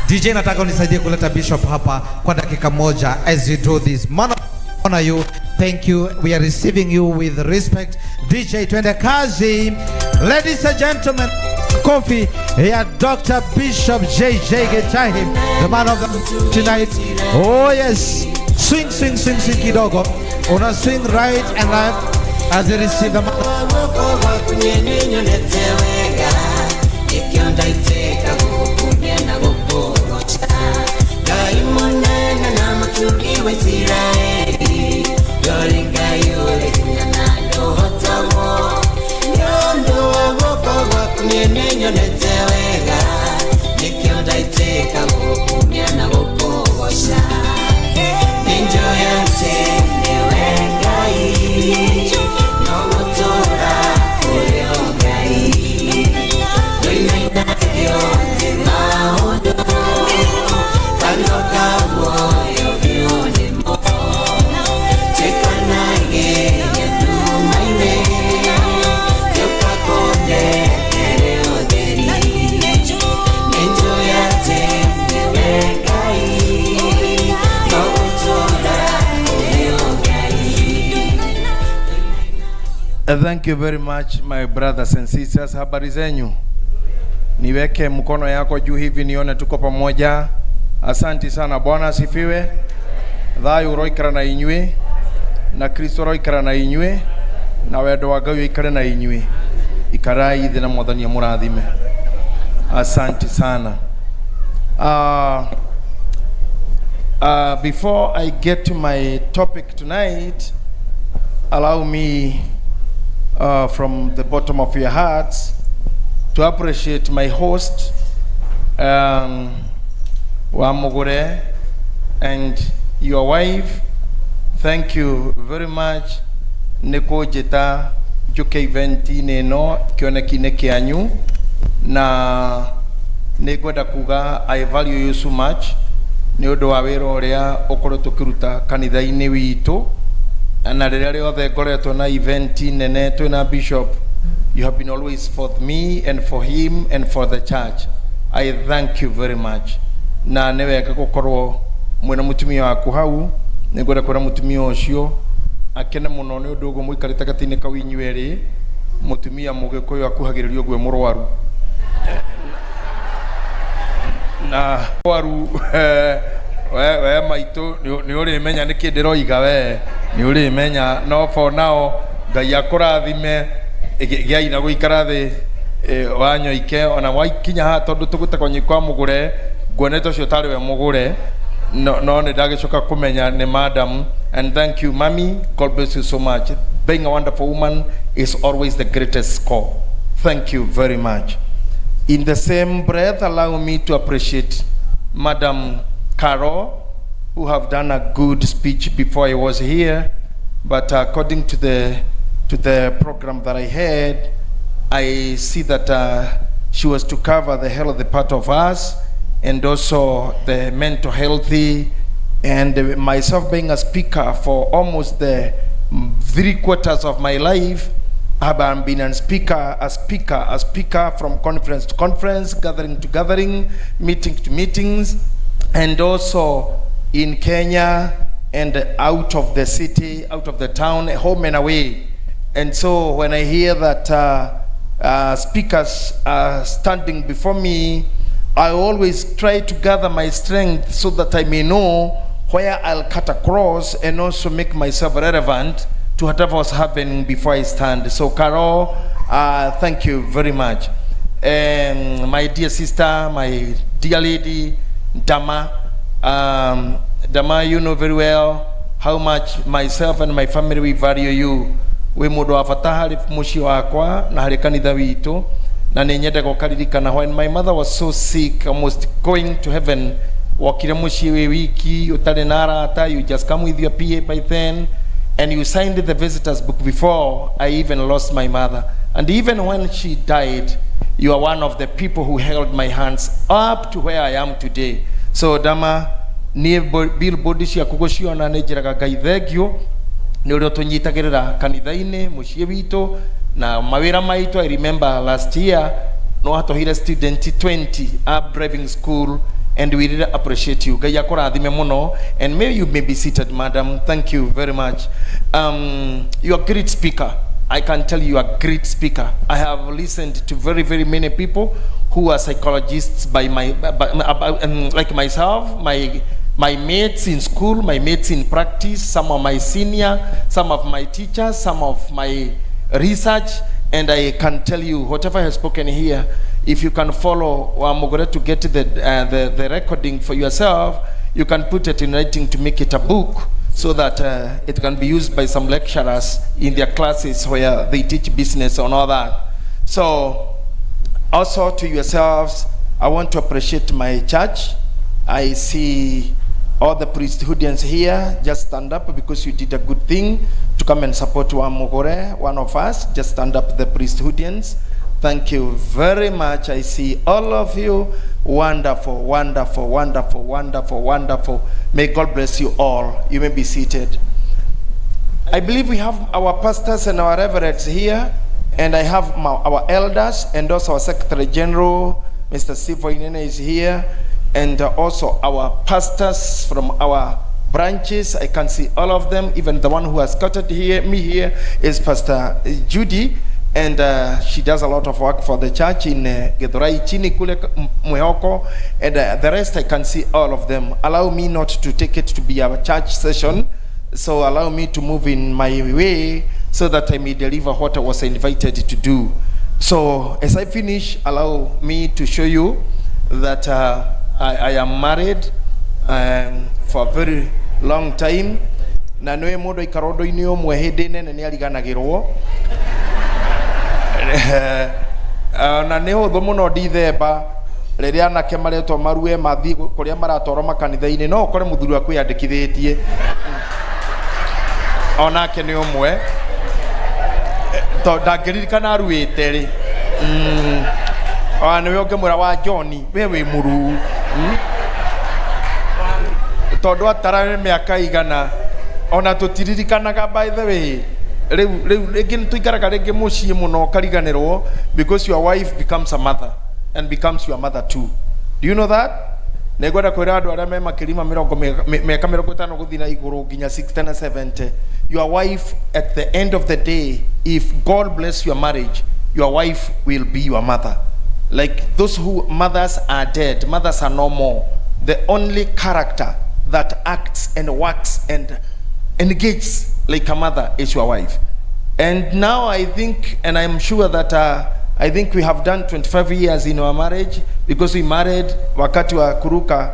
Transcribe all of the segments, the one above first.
DJ nataka unisaidie kuleta Bishop hapa kwa dakika moja as you do this. Man honor you. Thank you. We are receiving you with respect. DJ twende kazi. Ladies and gentlemen, coffee here Dr. Bishop JJ GITAHI, the man of the tonight. Oh yes. Swing kidogo. Una swing right and left as they receive the man. Thank you very much my brothers and sisters. Habari zenyu? Niweke mkono yako juu hivi nione tuko pamoja. Asante sana. Bwana asifiwe. Thayo roikara na inywe na Kristo roikara na inywe na wendo wa Ngai ikare na inywe. Ikarai thina mwathani amurathime. Asante sana. Before I get to my topic tonight, allow me from the bottom of your hearts to appreciate my host, Mugure, and your wife. Thank you very much. Neko jeta juke eventi neno kione kine kianyu na negoda kuga I value you so much. Ni odo wa wero ria okoro tukiruta kanitha-ini witu. And at the event in Bishop, you have been always for me and for him and for the church. I thank you very much. Na newe kakokoro mwena mutumio akuhau, negora kora mutumio osio, akena munone odogo muikarita katine kawinyuere, mutumia mugekoyo akuhagiririo gwe murwaru. Na waru we maito ni uri menya niki ndiroiga we ni uri menya no for now Ngai akurathime giai na guikara thi Wanyoike ona waikinya ha tondu tugutako nyikwa Mugure nguonete cio tari we Mugure no ni ndagicoka kumenya ni madam. And thank you mommy, God bless you so much. Being a wonderful woman is always the greatest score. Thank you very much. In the same breath, allow me to appreciate Madam Carol, who have done a good speech before I was here, but according to the program that I had, I see that she was to cover the healthy part of us and also the mental healthy, and myself being a speaker for almost the 3/4 of my life. I've been a speaker from conference to conference, gathering to gathering, meeting to meetings, and also in Kenya and out of the city, out of the town, home and away. And so when I hear that speakers are standing before me, I always try to gather my strength so that I may know where I'll cut across and also make myself relevant to whatever was happening before I stand. So Carol, thank you very much. My dear sister, my dear lady, Dama, Dama, you know very well how much myself and my family we value you. We mudo afatahari mushi wakwa na hari kanitha witu na ninyenda gukaririkana when my mother was so sick, almost going to heaven, wakire mushi we wiki utari narata, you just come with your PA by then, and you signed the visitors book before I even lost my mother. And even when she died, you are one of the people who held my hands up to where I am today. So Dama, ni billboard cia kugocio na nejiraga Ngai thengio ni urio tunyitagirira kanitha-ini mucie witu na mawira maitu. I remember last year no hatohire student 20 at driving school, and we really appreciate you. Ngai akurathime muno, and maybe you may be seated, madam. Thank you very much. You are a great speaker. I can tell you are a great speaker. I have listened to very, very many people who are psychologists like myself, my mates in school, my mates in practice, some of my senior, some of my teachers, some of my research, and I can tell you whatever I have spoken here, if you can follow Mugure to get the recording for yourself, you can put it in writing to make it a book, so that it can be used by some lecturers in their classes where they teach business and all that. So also to yourselves, I want to appreciate my church. I see all the priesthoodians here. Just stand up, because you did a good thing to come and support Mugure, one of us. Just stand up, the priesthoodians. Thank you very much. I see all of you. Wonderful, wonderful, wonderful, wonderful, wonderful. May God bless you all. You may be seated. I believe we have our pastors and our reverends here, and I have our elders, and also our Secretary General, Mr. Sivo Inene, is here, and also our pastors from our branches. I can see all of them. Even the one who has scouted me here is Pastor Judy, and she does a lot of work for the church in Githahi chini kule Mwehoko, and the rest I can see all of them. Allow me not to take it to be a church session, so allow me to move in my way so that I may deliver what I was invited to do. So as I finish, allow me to show you that I am married for a very long time. Na noe modo ikarodo inio mwehedene na niariganagirwo. Na neho thomo no dithemba riria anake maretwo marue mathi kuria maratoro makanitha-ini no ukore muthuri waku yandikithitie onake ni umwe to ndangĩririkana aruĩte rĩ nĩwe ũngĩmwĩra wa John we wĩ mũruu tondũ atara mĩaka igana ona tũtiririkanaga by the way rĩu rĩngĩ tũikaraga rĩngĩ mũciĩ mũno kariganĩrwo because your wife becomes a mother and becomes your mother too. Do you know that? Negwenda kwĩra andũ arĩa me makĩrima mĩaka 50 gũthiĩ na igũrũ nginya 60 na 70, your wife at the end of the day, if God bless your marriage, your wife will be your mother. Like those who mothers are dead, mothers are no more. The only character that acts and works and engages like a mother is your wife. And now I think, and I'm sure that I think we have done 25 years in our marriage, because we married wakati wa kuruka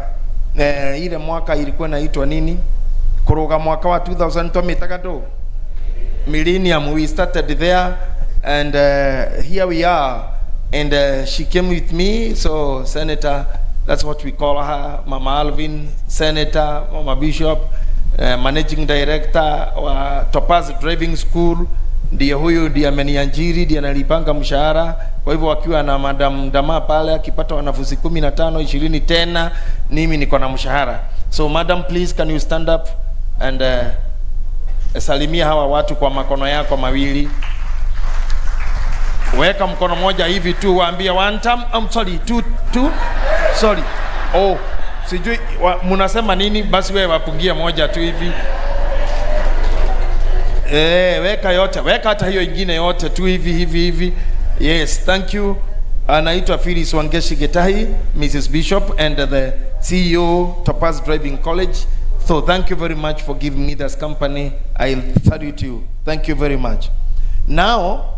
ile mwaka ilikuwa inaitwa nini, kuruka mwaka wa 2000 tumetaga do millennium. We started there, and here we are, and she came with me. So Senator, that's what we call her, Mama Alvin, Senator, Mama Bishop, Managing Director wa Topaz Driving School. Ndiye huyu ndiye ameniajiri, ndiye analipanga mshahara. Kwa hivyo wakiwa na Madam Dama pale akipata wanafunzi 15 20 tena, mimi niko na mshahara. So madam, please can you stand up and salimia hawa watu kwa makono yako mawili. Weka mkono moja hivi tu, waambie one time, I'm sorry, two sorry. Oh, sijui mnasema nini, basi wewe wapungia moja tu hivi. Weka yote, weka hata hiyo ingine yote tu hivi. Yes, thank you. Anaitwa Phyllis Wangeshi GITAHI, Mrs. Bishop, and the CEO Topaz Driving College. So thank you very much for giving me this company. I salute you. Thank you very much. Now,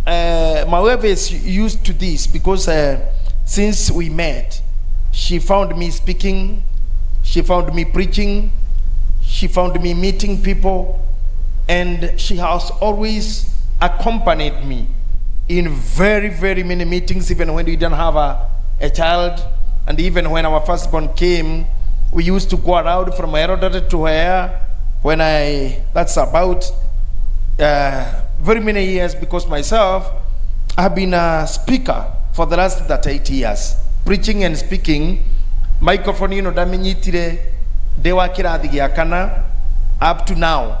my wife is used to this because since we met, she found me speaking, she found me preaching, she found me meeting people, and she has always accompanied me in very, very many meetings, even when we didn't have a child. And even when our firstborn came, we used to go around from Herodot to her. That's about very many years, because myself, I've been a speaker for the last 8 years, preaching and speaking. Microphone daminyitire dewa kirathi gĩa kana up to now.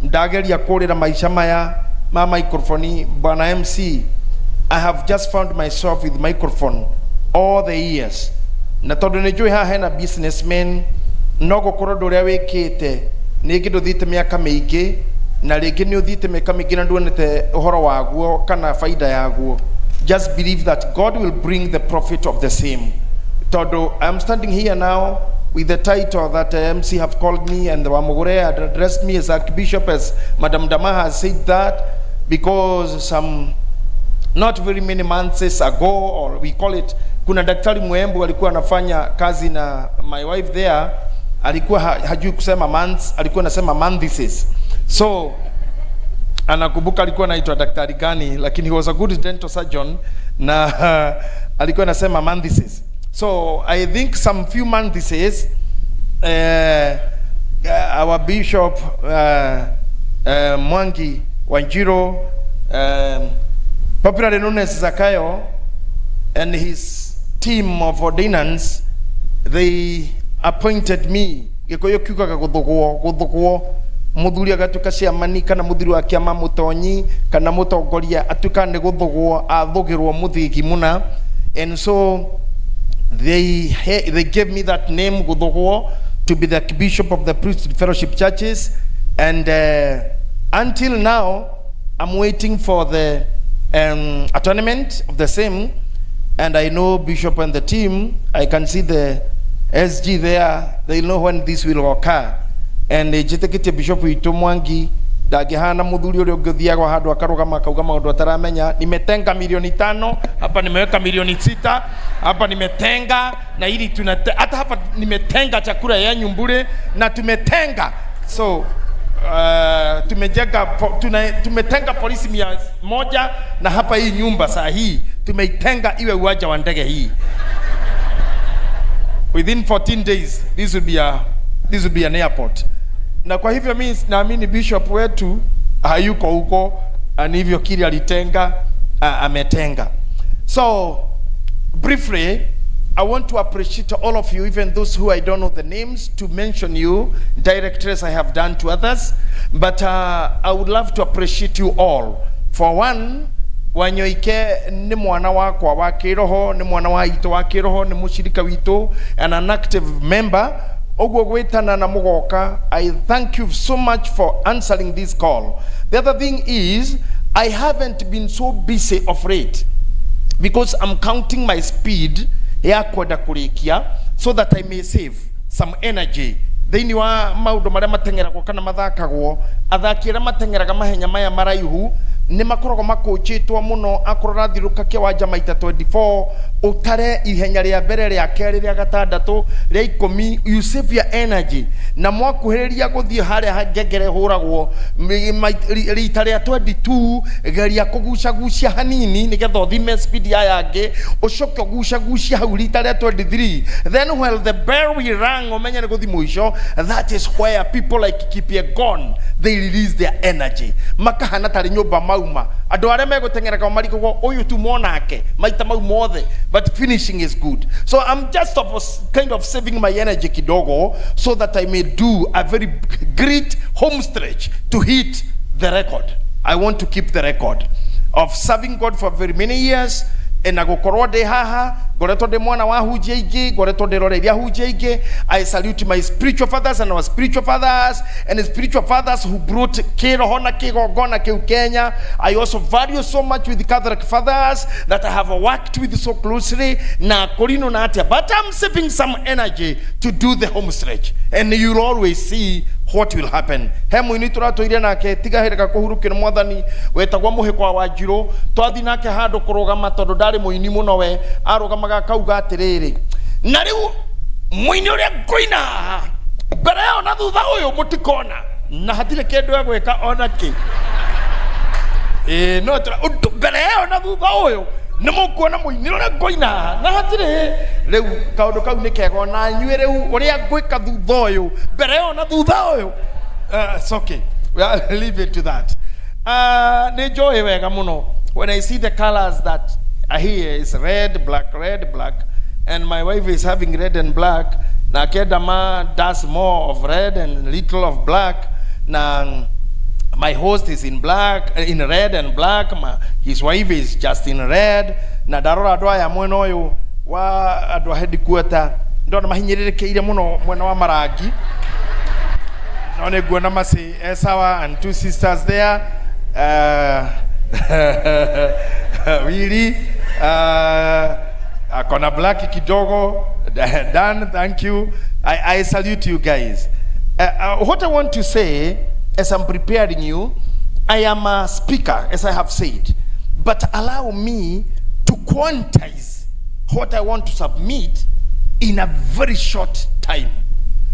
Ndageria kũrĩra maisha maya ma microphone bwana MC I have just found myself with microphone all the years. Na tondu ni njui haha hena businessmen no gukorwo ndu uria wikite ni ngi nduthite miaka miingi na ringi ni uthite miaka miingi na nduonete uhoro waguo kana faida yaguo. Just believe that God will bring the profit of the same. Tondu I'm standing here now with the title that MC have called me, and the Mugure had addressed me as Archbishop, as Madam Dama has said that, because some not very many months ago, or we call it, kuna daktari Mwembu alikuwa anafanya kazi na my wife there, alikuwa hajui kusema months, alikuwa anasema months. So anakumbuka alikuwa anaitwa daktari gani, lakini he was a good dental surgeon na alikuwa anasema months. So I think some few months our bishop Mwangi Wanjiro, popularly known as Zakayo, and his team of ordinance, they appointed me gikoyo kiukaga guthugwo muthuri agatuka ciamani kana muthuri wa kiama mutonyi kana mutongoria atuka ni guthugwo athugirwo muthigi muna. And so they gave me that name Guthugwo to be the Archbishop of the Priesthood Fellowship Churches, and until now I'm waiting for the atonement of the same. And I know Bishop and the team, I can see the SG there, they know when this will occur. And jitekete Bishop witu Mwangi dagihana muthuri uri ungithiagwa handu akarugama akauga maundu ataramenya, nimetenga milioni 5 hapa, nimeweka milioni 6 hapa, nimetenga na ili hata hapa nimetenga chakula ya nyumbure na tumetenga. So tumetenga polisi 100 na hapa hii nyumba saa hii tumeitenga iwe uwanja wa ndege hii. Within 14 days this will be an airport. Na kwa hivyo mimi naamini bishop wetu hayuko huko, na hivyo kile alitenga ametenga. So briefly, I want to appreciate all of you, even those who I don't know the names, to mention you directly as I have done to others, but I would love to appreciate you all. For one, Wanyoike ni mwana wakwa wa kiroho, ni mwana wa ito wa kiroho, ni mushirika wito and an active member. I thank you so much for answering this call. The other thing is, I haven't been so busy of late because I'm counting my speed so that I may save some energy. Then you are maudo marema tengera kwa kana mathakagwo athakira matengeraga mahenya maya maraihu ni makoragwo makochitwo muno akorora thiruka kiwanja maita 24 utare ihenya ria mbere ria keri ria gatandatu ria 10. You save your energy na mwakuhiriria guthie haria hangengere huragwo rita ria 22 geria kugucagucia hanini nigetha uthime speed ya yange ucoke gucagucia hau rita ria 23. Then while the bell will rang umenye ni guthi muico, that is where people like Kipyegon, they release their energy. Makahana tari nyumba mauma andu aria megutengera ka mariko uyu tu monake maita mau mothe, but finishing is good. So I'm just kind of saving my energy kidogo so that I may do a very great home stretch to hit the record. I want to keep the record of serving God for very many years. And agokorwo de haha goreto de mwana wa huje ige goreto de roreria huje ige. I salute my spiritual fathers and our spiritual fathers and the spiritual fathers who brought kiroho na kigogona ke Kenya. I also value so much with the Catholic fathers that I have worked with so closely na korino na atia, but I'm saving some energy to do the home stretch, and you'll always see what will happen. Hemu ini turatoire nake tiga hereka kuhurukira mwathani wetagwa muhikwa wa Njiro twathi nake handu kurugama tondu ndari muini muno we arugamaga kauga atiriri na riu muini uria ngoina mbere yo na thutha uyu mutikona na hatire kindu ya gwika ona ki no tra mbere yo na thutha uyu ni mukuona muini uria ngoina na hatire riu kaundu kau ni kego na nyue riu uria gwika thutha uyu mbere yo na thutha uyu. It's okay, we'll leave it to that. Ni joy wega muno when I see the colors that are here is red, black, and my wife is having red and black. Na kedama does more of red and little of black. Na My host is in red and black. His wife is just in red. Na darora adwa ya mwena uyu wa adwa headquarter. Ndona mahinyirirekeire muno mwena wa marangi. None guona masi Esawa and two sisters there. Really, akona black kidogo. Dan, thank you. I salute you guys. What I want to say, as I'm preparing you, I am a speaker, as I have said, but allow me to quantize what I want to submit in a very short time.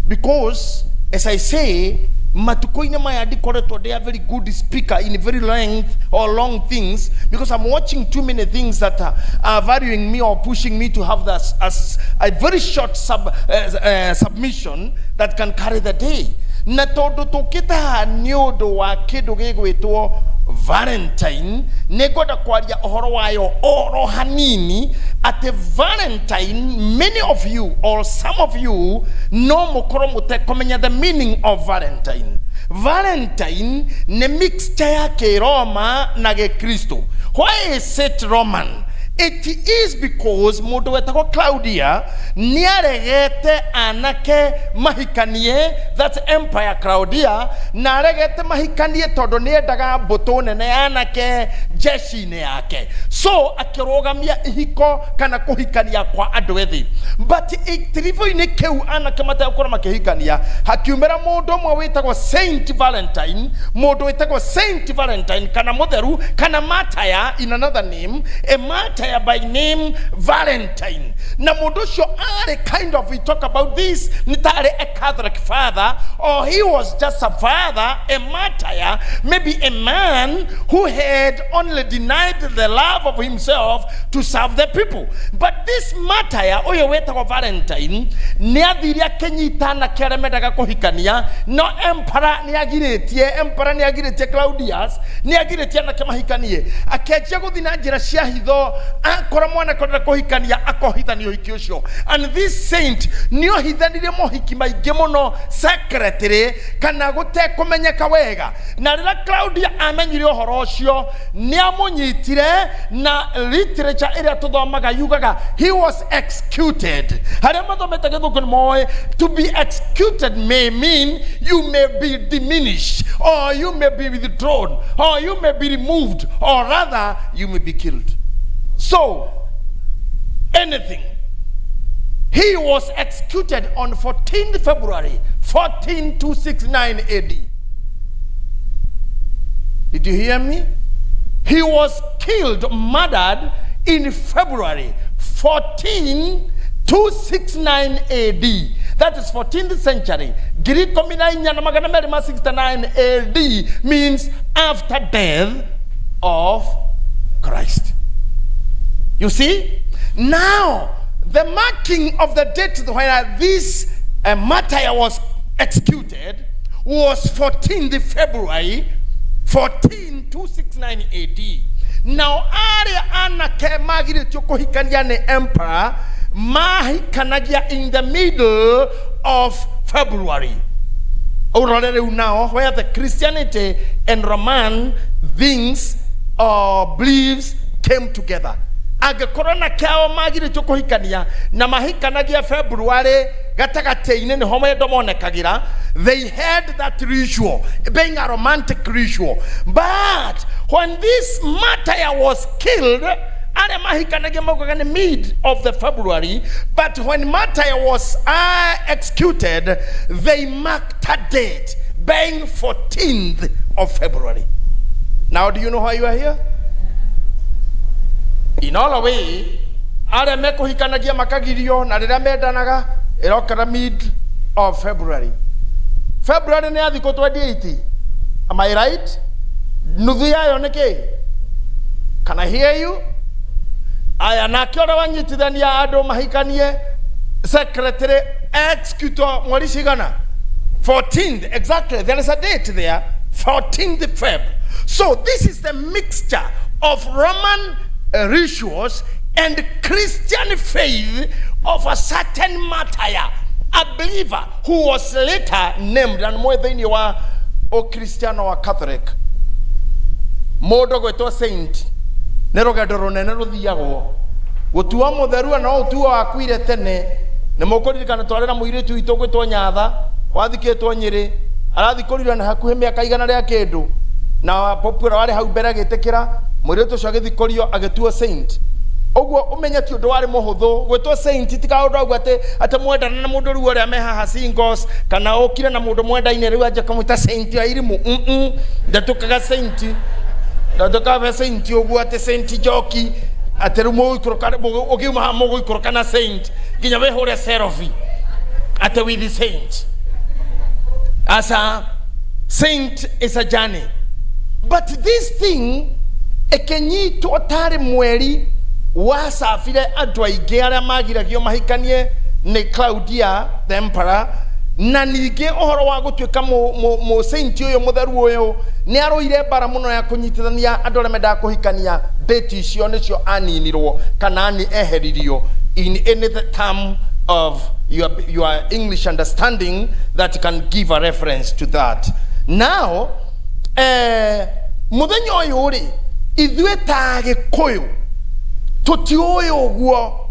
Because, as I say, Matukoina Mayadi Koreto, they are very good speaker in very length or long things, because I'm watching too many things that are varying me or pushing me to have this as a very short submission that can carry the day. Na todo tokita nyodo wa kido gegwetwo Valentine negoda kwaria ohoro wayo oro hanini at a Valentine. Many of you or some of you know mukoro mutekomenya the meaning of Valentine. Valentine ne mixture yake Roma na ge Kristo. Why is it Roman? It is because mundu wetagwo Claudia niaregete anake mahikanie, that's Empire Claudia, na aregete mahikanie tondu niendaga mbutu nene anake jeshi-ini yake, so akirogamia ihiko kana kuhikania kwa andu ethi. But itirivo-ini kiu anake mategukora makihikania hakiumira mundu umwe witagwo Saint Valentine, mundu witagwo Saint Valentine kana mutheru kana martyr in another name, a martyr by name Valentine. Na Modosho are kind of, we talk about this, nitare a Catholic father, or he was just a father, a martyr, maybe a man who had only denied the love of himself to serve the people. But this martyr, oyo wetagwo Valentine, niathiria kenyitana keremedaga kuhikania, no emperor niagiretie Claudius, niagiretie na kemahikanie, akejia guthina njira cia hitho, akora mwana kodera kuhikania akohithanio hiki ucio. And this saint nio hithanire mohiki maingi muno secretary kana gute kumenyeka wega. Na rira Claudia amenyire uhoro ucio niamunyitire na literature ira tuthomaga yugaga he was executed. Haria mathomete githuku ni moe, to be executed may mean you may be diminished, or you may be withdrawn, or you may be removed, or rather you may be killed. So, anything. He was executed on 14th February 1469 AD. Did you hear me? He was killed, murdered in February 1469 AD. That is 14th century. Greek 69 AD means after death of Christ. You see? Now, the marking of the date when this martyr was executed was 14th February 14269 AD. Now, aria anake magiritio kuhikania ne emperor mahikanagia in the middle of February. Now, where the Christianity and Roman things or beliefs came together. Agakorona kao magire tukuhikania na mahikanagia February gatagateine ni homo yedomonekagira. They had that ritual being a romantic ritual. But when this martyr was killed, ale mahikanagia mogaga in mid of the February, but when martyr was executed, they marked a date being 14th of February. Now do you know why you are here? In all a way, are meko hikanagia makagirio na rira medanaga erokara mid of February. February ne athiko 28. Am I right? Nuthu yayo niki? Can I hear you? Aya nakiora wanyitithania andu mahikanie secretary executor mweri cigana 14th, exactly. There is a date there, 14th Feb. So this is the mixture of Roman rituals and Christian faith of a certain martyr, a believer who was later named and more than you are o Cristiano wa Catholic modo gwetwo saint ne rugendo runene ruthiagwo gutua mutheru no utua wakuire tene ne mukuririkana twarera muiritu itu gwetwo Nyatha wathiketwo Nyeri arathikurirwa na hakuhe miaka igana ria kindu na popular wari hau mbere agitikira muiritu cio agithikorio agituo saint ogwo umenya ti undu wari muhuthu gwetwo saint tika undu agwo ate mwendana na mundu ruo ria mehaha singles kana okire na mundu mwendaine riu anje kamwita saint ya irimu ndatukaga saint ndatukaga saint ogwo ate saint joki ate rumo ikorokana ogiuma mogo ikorokana saint ginya we hore serofi ate with the saint asa saint is a journey but this thing ekenyitwo tari mweri wasafire andu aingi aria magiragio mahikanie ni Claudia the emperor na ningi uhoro wa gutuika mo saint uyo mutheru uyo ni aroire bara muno ya kunyitithania andu aria menda kuhikania date icio nicio aninirwo kana ani eheririo in any term of your English understanding that can give a reference to that. Now muthenya uyu ri ithwe ta gikuyu tutioyo guo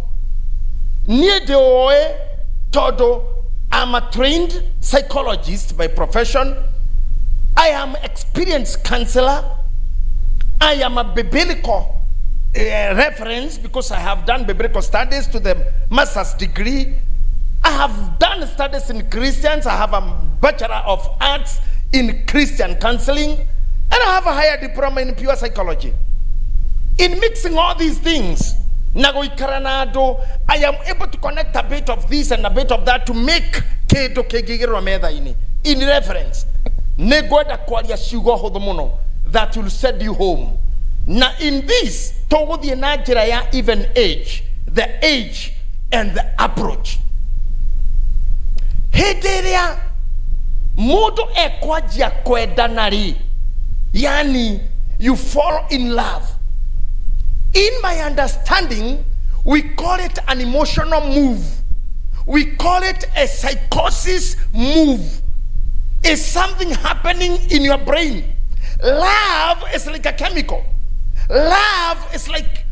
nie de oe todo. I'm a trained psychologist by profession. I am experienced counselor. I am a biblical reference because I have done biblical studies to the master's degree. I have done studies in Christians. I have a Bachelor of Arts in Christian counseling. And I have a higher diploma in pure psychology. In mixing all these things, I am able to connect a bit of this and a bit of that to make kedo kegigero medha ini in reference negoda kwalia shugo hodomono that will send you home. Now in this togo the Nigeria even age, the age and the approach hederia modo ekwajia kwedanari yani you fall in love. In my understanding, we call it an emotional move. We call it a psychosis move. It's something happening in your brain. Love is like a chemical. Love is like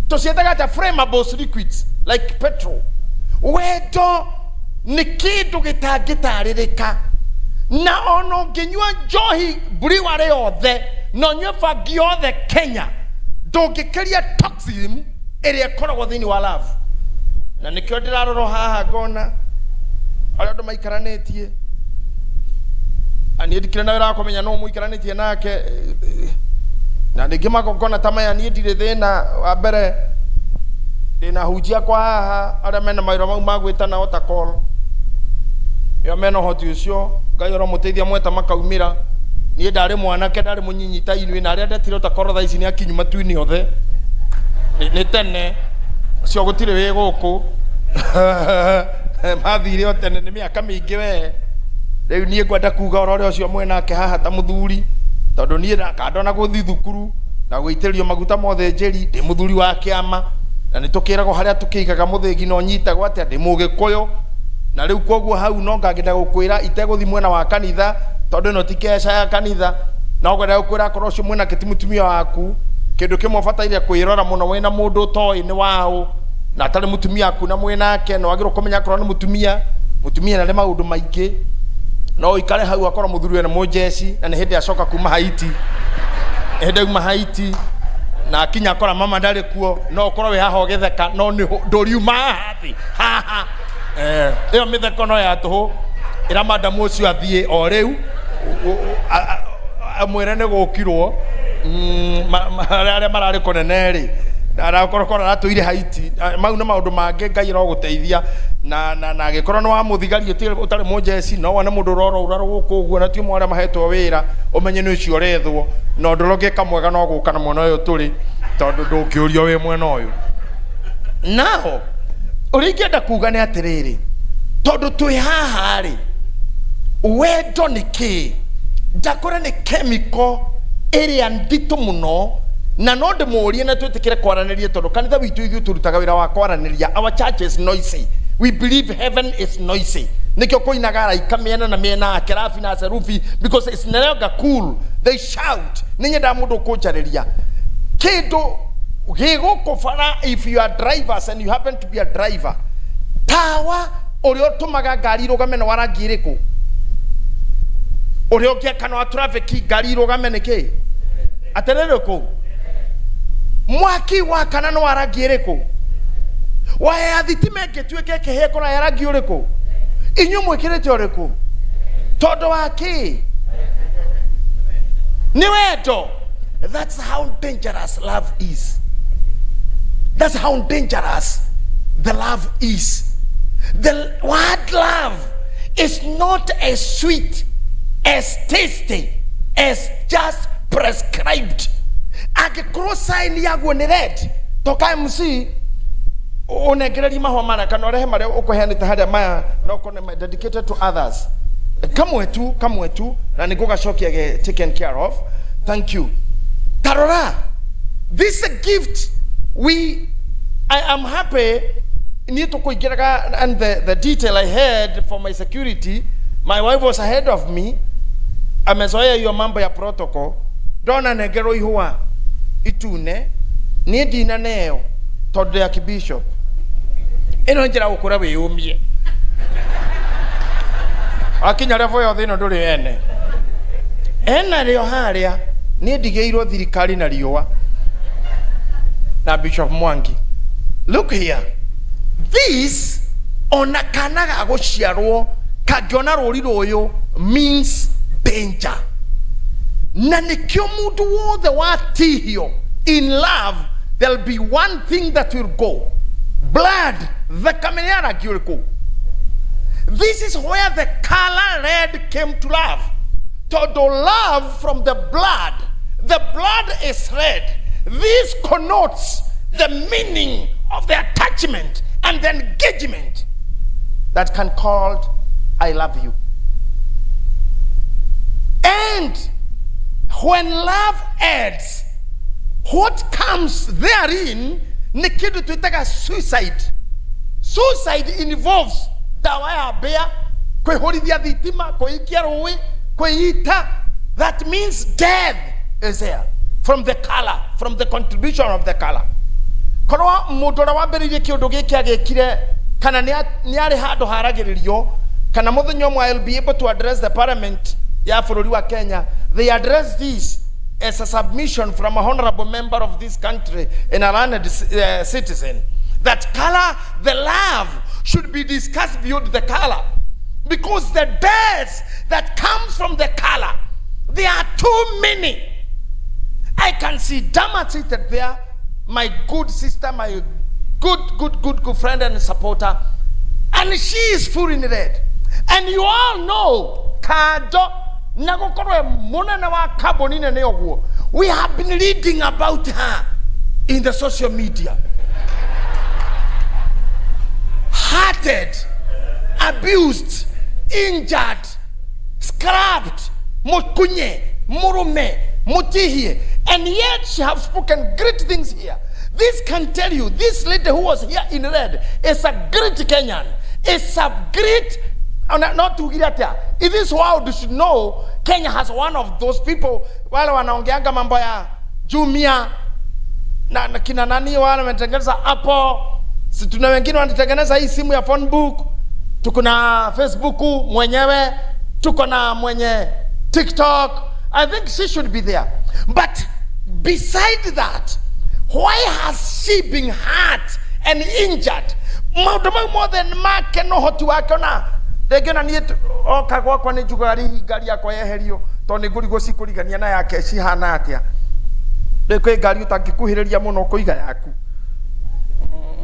flammable liquids, like petrol. Wedo nikidu gitaririka na ono genywa johi briware othe no nyefa giothe Kenya. Doge career toxin area koragwo thini wa love na nikyo ndiraroro haha ngona aria ndu maikaranetie ani ndikire na wira kumenya no muikaranetie nake na ningi magongona tamaya ni ndire thina wa mbere ndina hujia kwa haha aria mena mairo mau magwitana ota call yo mena hoti ucio ngai ro muteithia mweta makaumira ni ndari mwanake ndari munyinyita inwi na aria ndetire ota call tha ici ni akinyu matuini othe ni tene cio gutire wi guku mathire o tene ni miaka mingi we riu nie ngwenda kuga oro ucio mwenake haha ta muthuri tondu nie ndakandona guthi thukuru na guitirio maguta mothe njeri ndi muthuri wa kiama na nitukiragwo haria tukiigaga muthingi no nyitagwo atia ndi mugikuyu na riu koguo hau no ngagenda gukwira iteguthi mwena wa kanitha tondu no tikesha ya kanitha no ngwenda gukwira korwo ucio mwena kitimutumia waku kindu kimwe bataire kwirora muno wena mundu toi ni wao na atari mutumia aku na mwenake no agiro kumenya korwo ni mutumia na le maundu maingi no ikare hau akorwo muthuri na mujeci na ni hindi acoka kuma Haiti na akinya akora mama ndari kuo no korwo we haha ogetheka no ni ndoriuma hathi haha iyo mitheko no ya tuhu ira madamu ucio athie o riu amwire ne gukirwo aria marari kunene ri arakorokora ratuire Haiti mau na maundu mange ngai ro guteithia na agikorwo no wa muthigari utari mujeci no wana mundu roro uraro guku uguo na ti mwana mahetwo wira umenye ni ucio rethwo no ndoroge kamwega no guka na mwana uyu turi tondu ndukiurio wi mwena uyu nao uringienda kuga ni atiriri tondu twi haha ri wendo ni ki ndakora ni chemical area ndito muno na no ndimurie na twetikire kwaraniria tondu kanitha witu ithu turutaga wira wa kwaraniria. Our church is noisy. We believe heaven is noisy. nikyo koinagara ikamiena na miena kerafi na serufi because it's never cool. They shout ninye da mundu kuchareria kido gigo kofara. If you are drivers and you happen to be a driver, tawa orio tumaga gari rogame na waragiriko orio kia kana traffic gari rogame neke aterereko mwaki wa kana no waragiriko wa ya thitime getweke keheko na yaragiuriko inyu mwekirete oreko todo waki ni weto. That's how dangerous love is. That's how dangerous the love is. The word love is not as sweet, as tasty, as just prescribed. Agikro sign yago ni red toka MC onegereri mahomana kanorehe mare okohene tahada maya na okone dedicated to others. Come wetu na nikuga shoki yage taken care of. Thank you. Tarora, this is a gift. I am happy. And the detail I had for my security, my wife was ahead of me. Amezoea hiyo mambo ya protocol. Dona negero ihua itune ni dina neo todo ya Archbishop. Eno njira ukura we umie. Akinyara foyo thino nduri ene. Ena rio haria ni digeiro thirikari na riwa. Na Bishop Mwangi. Look here. This onakanaga agociarwo kagiona ruriro uyu means danger. Na nikyo mundu wothe watihio in love, there'll be one thing that will go. Blood, the kameniana gyuriko. This is where the color red came to love. Todo love from the blood. The blood is red. This connotes the meaning of the attachment and the engagement that can called I love you. And when love ends, what comes therein nikidu tutaka suicide. Suicide involves dawaya bea kwe holidia dhitima kwe ikiarui kwe ita. That means death is there from the color, from the contribution of the color. Korwa mudora waberirie kiondo giki agekire kana ni ari hado haragiririo kana muthenyo mwa will be able to address the parliament ya bururi wa Kenya. They address this as a submission from a honorable member of this country and a learned citizen that color, the love should be discussed beyond the color, because the deaths that comes from the color, there are too many. I can see Dama seated there, my good sister, my good friend and supporter, and she is full in red. And you all know, we have been reading about her in the social media. Hurted, abused, injured, scrapped, mokunye, murume, mutihie, and yet she have spoken great things here. This can tell you, this lady who was here in red is a great Kenyan. It's a great, not to get there. In this world, you should know, Kenya has one of those people, wale wanaongeanga mambo ya Jumia, na kina nani wale wametengeneza Apple, si tuna wengine wanatengeneza hii simu ya phone book, tuko na Facebook mwenyewe, tuko na mwenye TikTok. I think she should be there. But beside that, why has she been hurt and injured? More than Mark and no hotu akona. They're gonna need okagwa kwa ni jugari gari yako yeherio to ni guri gosi kurigania na yake ci hana atia. Dekwe gari utakikuhiriria muno kuiga yaku.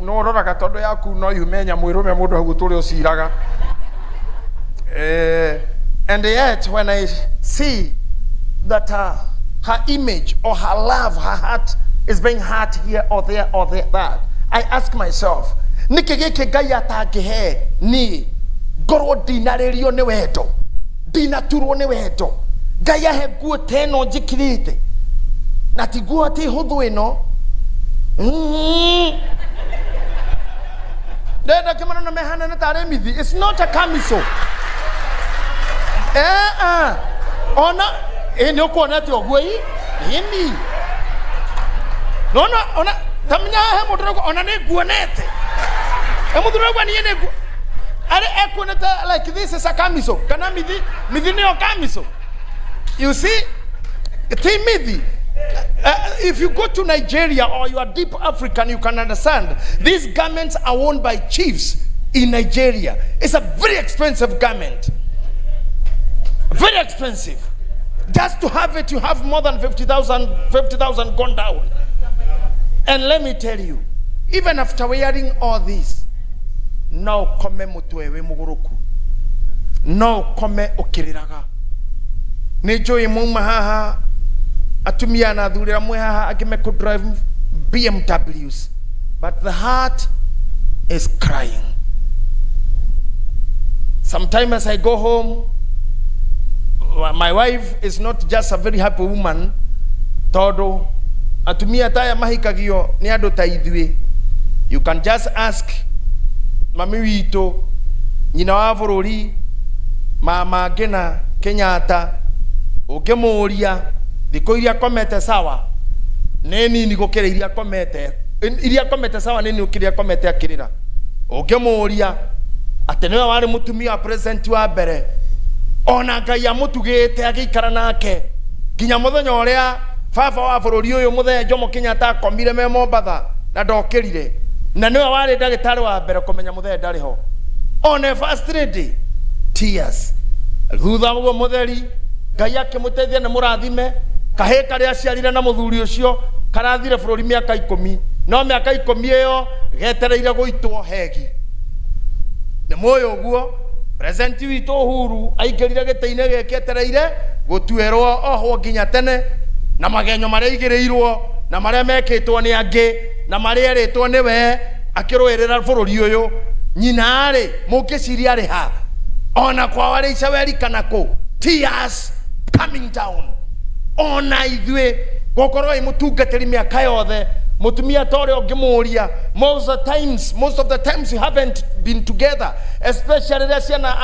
No roraga todo yaku no yumenya mwirume mundu haguturi osiraga. And yet when I see that her image or her love, her heart is being hurt here or there or that, I ask myself, nikegeke gaya tagehe ni goro dinarerio ne wedo, dinaturo ne wedo, gaya he guo teno jikirite, nati guo te hodo eno, Deda kemana na mehana na tare mithi. It's not a camisole. Ona ni okuona ti ogwe yi. Yini. No ona tamnya he modro ona ne guonete. E modro gwa ni ne gu. Are ekoneta like this is a camisole. Kana mithi ne o camisole. You see? Timothy, if you go to Nigeria or you are deep African, you can understand. These garments are worn by chiefs in Nigeria. It's a very expensive garment. Very expensive. Just to have it, you have more than 50,000 gone down. And let me tell you, even after wearing all this, now come mutuewe mugoroku. Now come okiriraga. Nejo imuma haha. Atumia na dhurira mwe haha akime could drive BMWs, but the heart is crying. Sometimes as I go home, my wife is not just a very happy woman. Todo atumia taya mahikagio ni ado taidwe. You can just ask mami wito nyina wa bururi mama Gena Kenyatta ukemuria Diko iria komete sawa neni ni gukira iria komete sawa neni ukiria komete akirira ugemuria atenewa wari mutumia present wa bere ona Ngai amutugite agikara nake ginya muthenya uria baba wa bururi uyu muthenya Jomo Kenyatta akomire me Mombatha na ndokirire na niwe wari ndagitari wa bere kumenya muthenya ndari ho on a first lady tears thutha ugo mutheri Ngai akimuteithia na murathime kahe karia ciarire na muthuri ucio karathire bururi miaka 10 no miaka 10 iyo getereire guitwo hegi ne moyo guo present witu Uhuru aingirire giteine geketereire gutuerwo oho nginya tene na magenyo maria igireirwo na maria mekitwo ni angi na maria eritwo ni we akirwirira bururi uyu nyina ri mukiciria ri ha ona kwa wari icaweri kanako tears coming down. Ona ithwe gokoro imutungatiri miaka yothe mutumia tore ogimuria most of the times you haven't been together, especially the ciana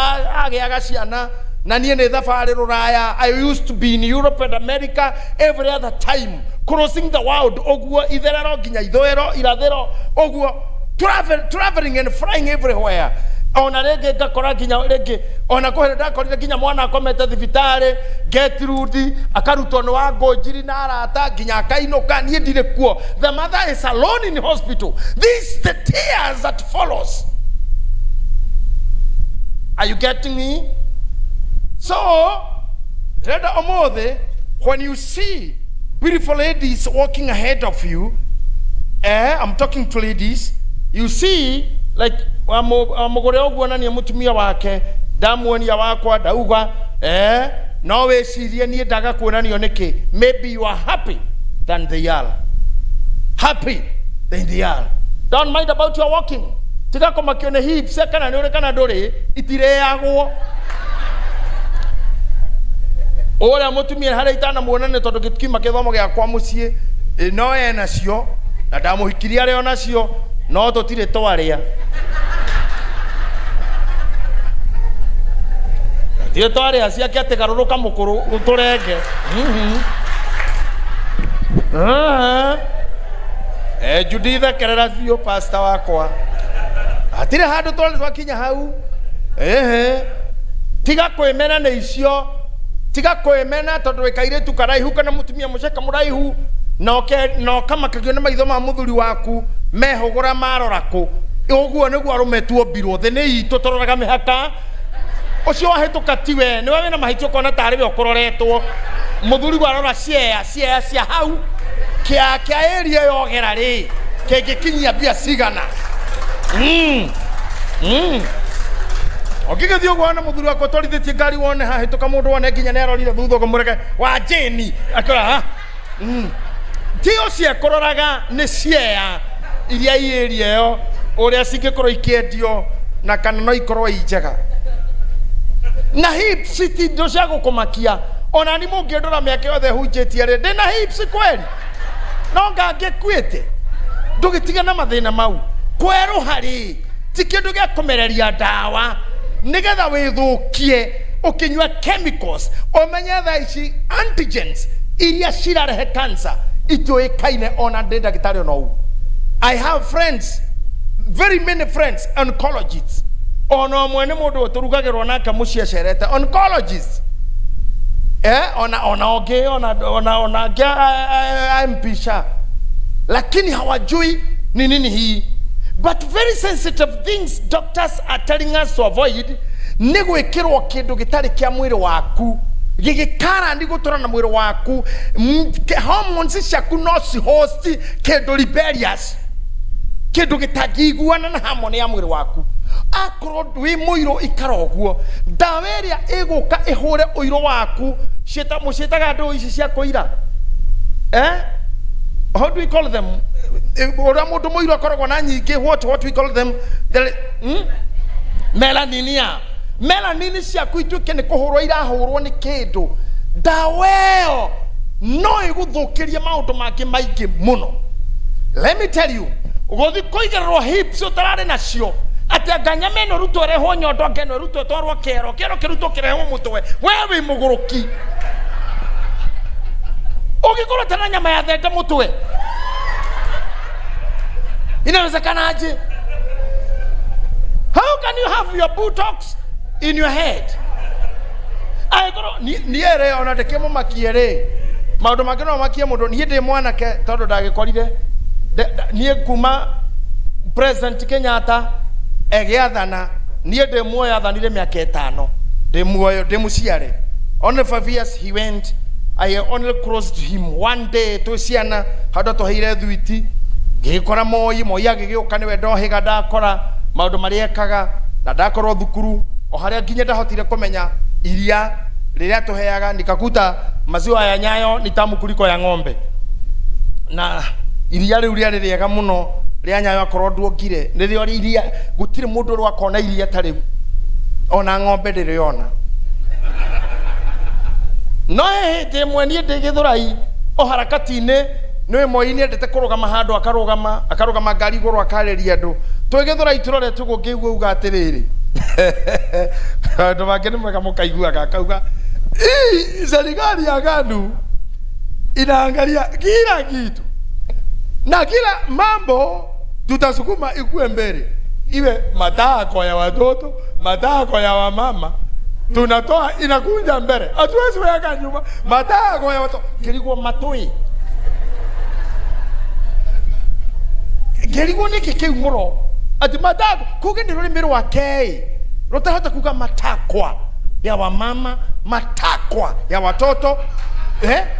agiaga ciana na nie ne thafari ruraya. I used to be in Europe and America every other time, crossing the world oguo itherero ginya ithoero irathero oguo traveling and flying everywhere. Ona rege gakora ginya rege ona kohera korire ginya mwana akomete thibitari Gertrude akaruto no wa Ngojiri na arata ginya akainoka nie ndire kuo. The mother is alone in hospital. This the tears that follows. Are you getting me? So Reda Omode, when you see beautiful ladies walking ahead of you, I'm talking to ladies, you see like Mugure ogwana ni mutumia wake damuoni ya wakwa dauga no we sirie ni daga kuona ni oneke. Maybe you are happy than they are. Happy than they are. Don't mind about your walking. Tika koma kione hips kana ni kana dore itire yago ora mutumia hara itana muonane tondu gitukima kithomo gia kwa mucie no ena cio na ndamuhikiria ari ona cio no tutire twaria tie twaria cia kiate garuruka mukuru uturenge Juditha kerera thio pastor wakwa atire handu twali twakinya hau tiga kwemena na icio tiga kwemena tondu wekaire tu karaihu kana mutumia muceka muraihu no kama kagio na maitho ma muthuri waku mehogora maroraku uguo niguo arumetwo mbirwo the ni itu tororaga mihaka ucio wahituka tiwe ni wewe na mahitio kona tari we okororetwo muthuri warora cia hau kia area yogera ri kegikinyia bia cigana Ogigathi ogwo na muthuri wako twarithitie ngari wone ha hituka mundu wone nginya ne arorire thutha gumureke wa jeni akora ha tio cia kororaga ni ciea iria ieria yo uria cingikorwo ikiendio na kana no ikorwo injega na hips ti ndo cia gukumakia ona ni mungiendora miake yothe hunjitie ri ndina hips kweli no ngange kwite ndugitiga na mathina mau kweru hari ti kindu gya kumereria dawa nigetha withukie ukinywa chemicals omenye tha ici antigens iria cirarehe cancer itoikaine ona ndagitari no. I have friends, very many friends, oncologists. Ono mwene mundu turugagirwo naka mucie cerete oncologists. Ona mpisha. Lakini hawajui ni nini hii. But very sensitive things doctors are telling us to avoid. Nigwikirwo kindu gitari kia mwiri waku. Gigikara ndi gutura na mwiri waku. Hormones ciaku no ci host kindu rebellious. Kindu gitagiguana na harmony ya mwiri waku. Akorwo wi muiro ikaroguo dawa iria iguka ihure uiro waku mucitaga ndu ici cia kuira how do we call them ora mundu muiro akoragwo na nyingi what we call them melanin ciaku ituike ni kuhurwo irahurwo ni kindu dawa iyo no iguthukirie maundu make maingi muno. Let me tell you, ugothi kuigererwo hips utarari nacio ati aganyame no ruto reho nyondo ngeno ruto twarwo kero kiruto kireho mutwe wewe muguruki ugikora tana nyama ya thete mutwe inawezekana aje? How can you have your botox in your head? Aigoro ni ere ona de kemo makiere maundu mageno makie mundu ni ndi mwana ke tondu ndagikorire ni kuma President Kenyatta egiathana nie de muoyo athanire miaka 5 de muoyo de muciare. Only 5 years he went. I only crossed him one day to ciana hado to hire thuiti gikora moi agigiuka niwe ndohiga ndakora maundu maria ekaga na ndakorwo thukuru o haria nginya ndahotire kumenya iria riria tuheaga nikakuta maziwa ya Nyayo ni tamu kuliko ya ng'ombe na iria riu ria riega muno ria Nyayo akorwo nduongire nirio iria gutire mundu rwa kona iria tari ona ng'ombe ndiriona no hete mweni ndigithurai o harakati-ini niwe moi-ini ndete kurugama handu akarugama ngari iguru akareria andu twigithurai turore tugungiigua uga atiriri andu bangi ni mwega mukaiguaga akauga serikali ya KANU inaangalia kila kitu na kila mambo tutasukuma ikue mbele, iwe matako ya watoto, matako ya wamama tunatoa inakuja mbele, hatuwezi weka nyuma. Matako ya watoto kilikuwa matoi kilikuwa ni kikimuro ati matako kuge ni role mero wakei rota hata kuga matakwa ya wamama, matakwa ya watoto,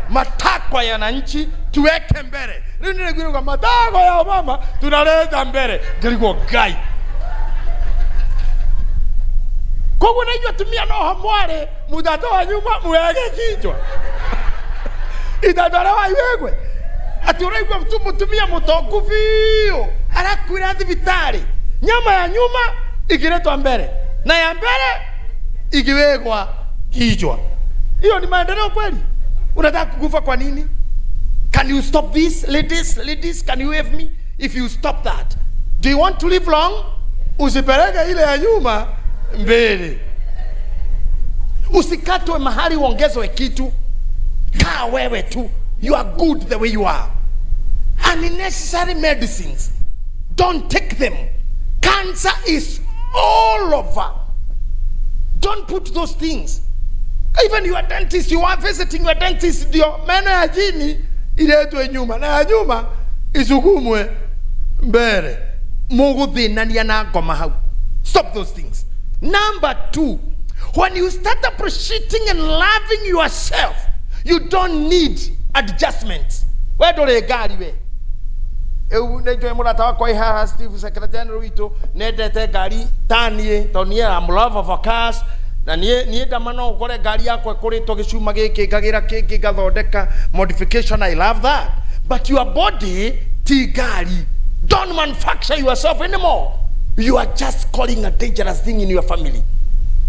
matakwa ya wananchi tuweke mbele. Nini ngiro matakwa ya wamama tunaleta mbele kilikuwa gai kogo na tumia no hamware mudatoa nyuma muweke kichwa itadara waiwegwe ati uraigwa mutumia mutokuvio arakwira thibitari nyama ya nyuma ikiletwa mbele na ya mbele ikiwekwa kichwa. Hiyo ni maendeleo kweli? Unataka kukufa kwa nini? Can you stop this? Ladies, can you help me? If you stop that, do you want to live long? Usipeleke ile ya nyuma mbele. Usikatwe mahali uongezwe kitu. Kaa wewe tu. You are good the way you are. Unnecessary medicines, don't take them. Cancer is all over. Don't put those things. Even your dentist, you are visiting your dentist, ndio meno ya chini iletwe nyuma na ya nyuma isukumwe mbele. Mungu dhinania na ngoma hau. Stop those things. Number 2, when you start appreciating and loving yourself, you don't need adjustments. Where do they gari we? Nejo murata wako iha Steve Secretary wito nedete gari tanie tonie am love of a cars na nie damano ukore gari yako kuri togicuma giki gagira kiki gathondeka modification. I love that, but your body ti gari. Don't manufacture yourself anymore. You are just calling a dangerous thing in your family.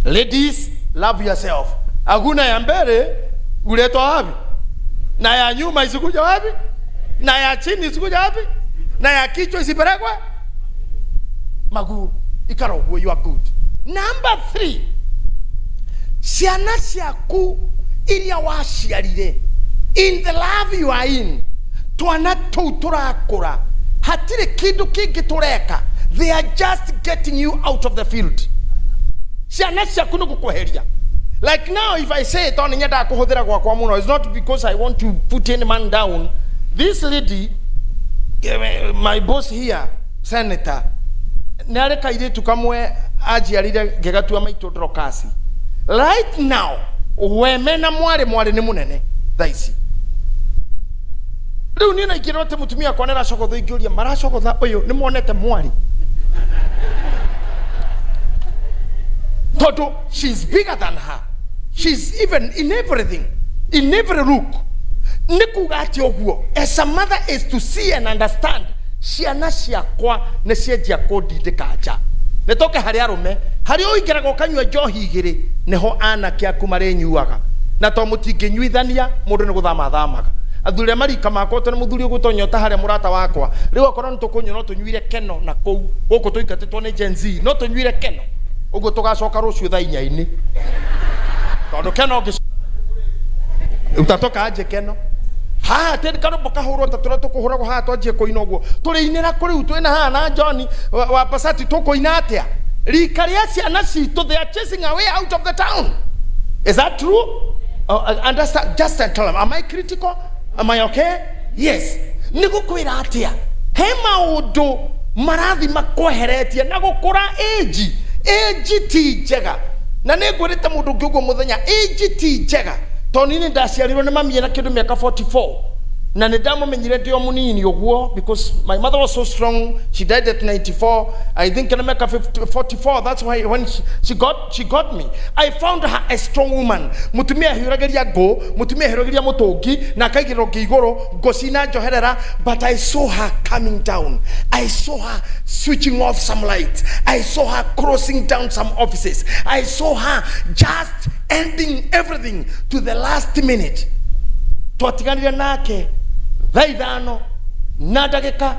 Ladies, love yourself. Aguna ya mbele uletwa wapi? Na ya nyuma isikuja wapi? Na ya chini isikuja wapi? Na ya kichwa isipelekwe Mugure. ikaroguo, you are good. Number 3, ciana ciaku iria waciarire, in the love you are in, twana tou turakura, hatire kindu kingi tureka, they are just getting you out of the field. Ciana ciaku ni gukuheria. Like now, if I say it on nyenda kuhuthira gwakwa muno, it's not because I want to put any man down. This lady, my boss here, senator, nare kaire tukamwe ajiarire gegatua maito drokasi. Right now, wemena mware ni munene thaisi. Riu nina ikirote mutumia kwanera cogotho ingioria maracogotha uyu ni monete mwari. Toto, she's bigger than her. She's even in everything, in every look. Nikuga ati oguo. As a mother is to see and understand. Ciana ciakwa ne ciendia kundindikaja. Netoke hari arume, hari uingiraga ukanyua njohi igiri, neho anake aku marenyuaga. Na to mutinginyuithania, mundu ni guthama thamaga. Athuri marika makwa tone muthuri ugutonyota hari murata wakwa. Riu akorwo nitukunyu no tunyuire keno na kou. Guku tuingatitwo ni Gen Z, no tunyuire keno. Uguo tugacoka rucio thaa 4:00. Tondu keno utatoka aje keno. Ha tedi kano bakahuro tatura tukuhuragwo ha twanjie kuina uguo. Turiinira kuri utwena ha na John wa Pasati tukuina atia. Rikaria ciana citu, they are chasing away out of the town. Is that true? Understand? Just tell them, am I critical? Am I okay? Yes. Nigukwira atia. He maundu marathi makweheretie na gukura age ti njega. Na nigwirite mundu ngiugo muthenya age ti njega. Tonini ndaciarirwo ni mami na kindu miaka 44. Na nidamumenyire ndio munini oguo because my mother was so strong. She died at 94. I think in America 44. That's why when she got me. I found her a strong woman. Mutumia hirageria go, mutumia hirageria mutongi na kaigiro kiigoro gosina joherera, but I saw her coming down. I saw her switching off some lights. I saw her crossing down some offices. I saw her just ending everything to the last minute. Twatiganire nake thaithano na ndagika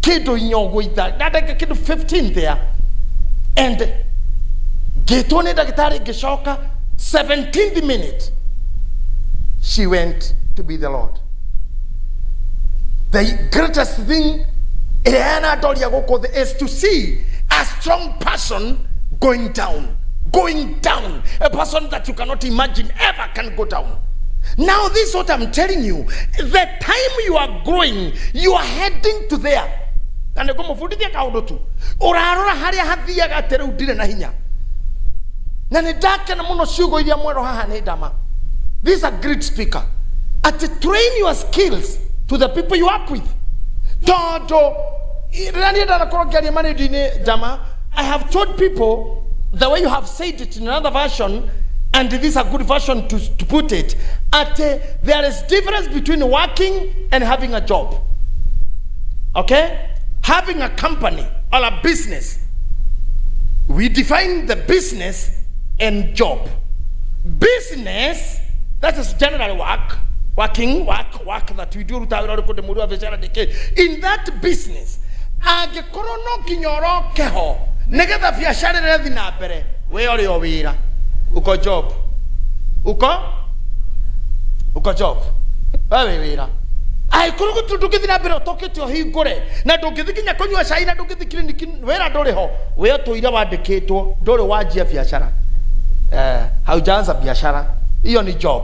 kindu inyogo itha na ndagika kindu 15 there, and gitone ndagitari gishoka 17th minute she went to be the Lord. The greatest thing is to see a strong person going down, a person that you cannot imagine ever can go down. Now this is what I'm telling you. The time you are growing, you are heading to there. And go mufundithia kaundu tu. Urarora haria hathiaga atere udire na hinya. Na ni dake na muno ciugo iria mwero haha ni dama. This is a great speaker. To train your skills to the people you work with. Todo rani da nakorogeria manedine dama. I have told people the way you have said it in another version, and this is a good version to put it, there is difference between working and having a job. Okay? Having a company or a business. We define the business and job. Business, that is general work that we do. In that business, agekorono kinyoro keho negeda biashara rethi na mbere we ori o wira uko job wewe wira ai kurugu tudukithi na mbere utokete o hingure na ndungithikinya kunywa cai na ndungithikire niki wira nduri ho we tuira wandikitwo nduri wajia biashara haujaanza biashara hiyo ni job.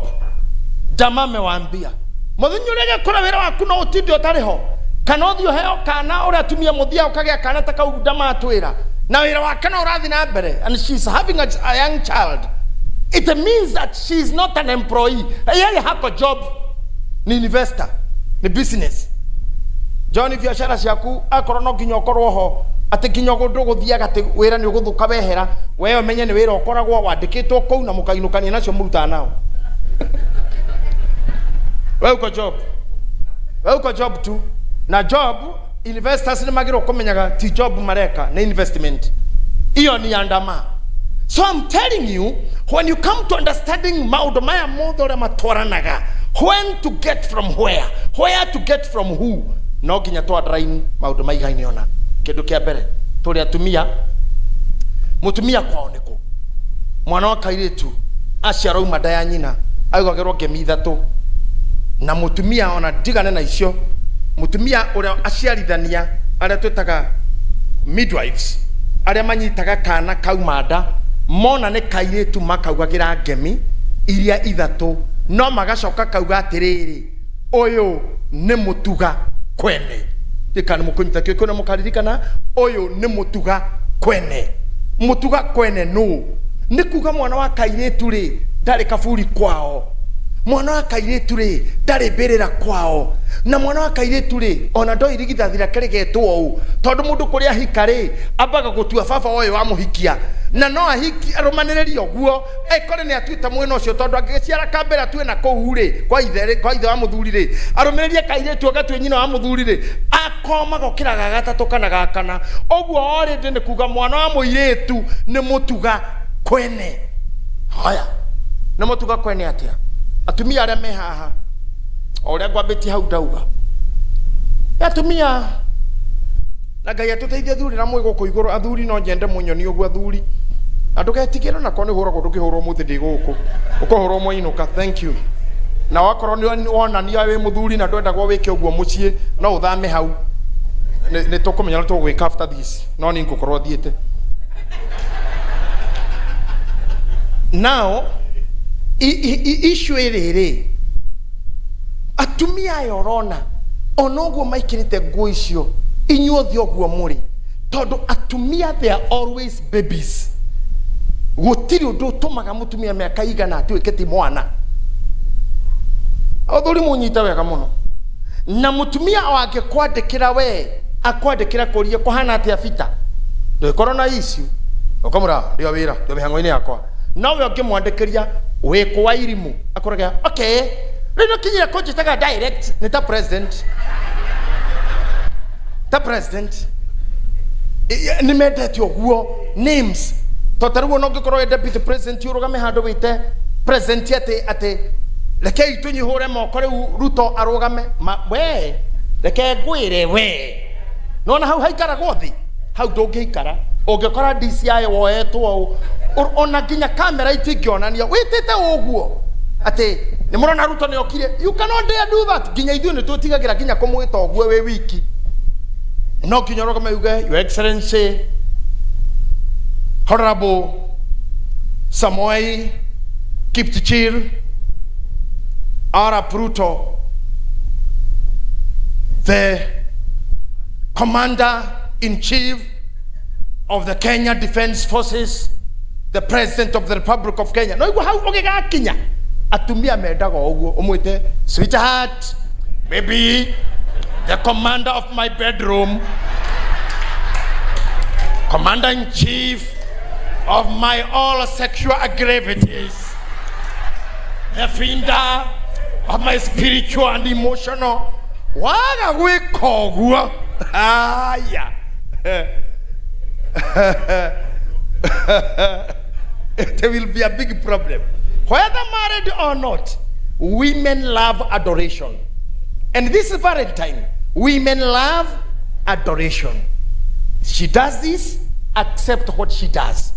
Dama mewaambia muthinyu rege kora wira waku no utindi utari ho kana uthio heo kana uri atumia muthia ukagea kana taka udama atwira na wira wake no urathi na mbere, and she's having a young child. It means that she is not an employee. Yeye hako job, ni investor, ni business. John biashara ciaku akorwo no nginya ukorwo ho ati nginya gundu guthiaga ati wira ni uguthuka wehera wewe menye ni wira ukoragwo wandikitwo kou na mukainukania nacio muruta nao. Wewe uko job tu na job investors ni magiro kumenyaga ti job mareka na investment iyo ni andama. So I'm telling you, when you come to understanding maundu maya mothe matwaranaga, when to get from where to get from who, no ginya to drain maundu maigaine ona. Kindu kia mbere turi atumia mutumia kwao niko mwana wa kairetu aciara uma nda ya nyina aigagirwo ngemi ithatu na mutumia ona ndigane na icio mutumia uria aciarithania aria twitaga midwives aria manyitaga kana kauma nda mona ne kairetu makaugagira ngemi iria ithatu no magacoka kauga atiriri uyu ni mutuga kwene ndikani mukunyita kio kuna mukaririkana uyu ni mutuga kwene. Mutuga kwene no ni kuga mwana wa kairetu ri ndari kaburi kwao, mwana wa kairetu ri ndari berera kwao, na mwana wa kairetu ri ona ndo irigithathira keregetwo u tondu mundu kuria hikari ambaga gutua baba oyo wa muhikia na no ahiki aromaniririo guo ekore ni atuita mwena ucio tondu angiciara kambera tuwe na kuhure kwa ithe wa muthuri ri aromeririe kairetu agatwe nyina wa muthuri ri akoma gokiraga gatatu kana gakana oguo already ni kuga mwana wa muiretu ni mutuga kwene. Haya na mutuga kwene atia atumia aria me haha oria gwambiti hau ndauga atumia na Ngai atuteithie thuri na mwego kuiguru athuri no njende munyoni uguo athuri andugetigira na kone huragwo ndukihurwo muthi ndi guku ukohurwo mwinuka. Thank you. Na wakorwo ni wona ni awe muthuri na ndwendagwo wike uguo mucie no uthame hau ni tukumenya no tugwika after this no ni ngukorwo thiete. Now issue iriri atumia yorona onoguo maikirite nguo icio inyuothe oguo muri tondu atumia they are always babies. Gutiri undu tumaga mutumia miaka igana atuiketi mwana athuri munyita wega muno na mutumia wake kwandikira we akwandikira kuria kuhana atia fita ndo corona issue okamura rio wira ndo mihango-ini yakwa nawe ukimwandikiria we kwa irimu akoraga okay rino kinyira kujitaga direct ni ta president ni medeti oguo names totaruo no ngikoro deputy president urugame hando wite president ate leke itunyi hore moko riu Ruto arugame we leke gwire we nona hau haikara gothi hau ndungikara ungikora DCI woetwo ona ginya kamera itingionania witite uguo ati ni murona Ruto ni okire. You cannot dare do that. Ginya ithuĩ nĩ tũtigagira ginya kũmwĩta ũguo wĩ wiki no ginya rogame uge Your Excellency Honorable Samoei Kipchirchir Arap Ruto, the Commander-in-Chief of the Kenya Defense Forces, the President of the Republic of Kenya. No how ogega Kenya atumia medaga oguo umwite sweetheart, maybe the commander of my bedroom, Commander-in-Chief of my all sexual aggravities, the finder of my spiritual and emotional. Waga we kogua. Yeah. There will be a big problem. Whether married or not, women love adoration. And this is Valentine. Women love adoration. She does this, accept what she does.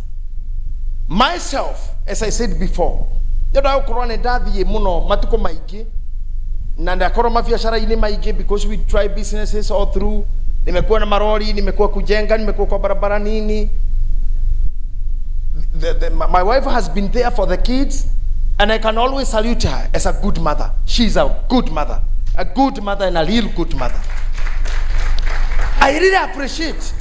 Myself, as I said before, matuko maigi na ndakoro mabiashara ini maigi because we try businesses all through. Nimekuwa na maroli, nimekuwa kujenga, nimekuwa kwa barabara nini. My wife has been there for the kids, and I can always salute her as a good mother. She's a good mother and a real good mother. I really appreciate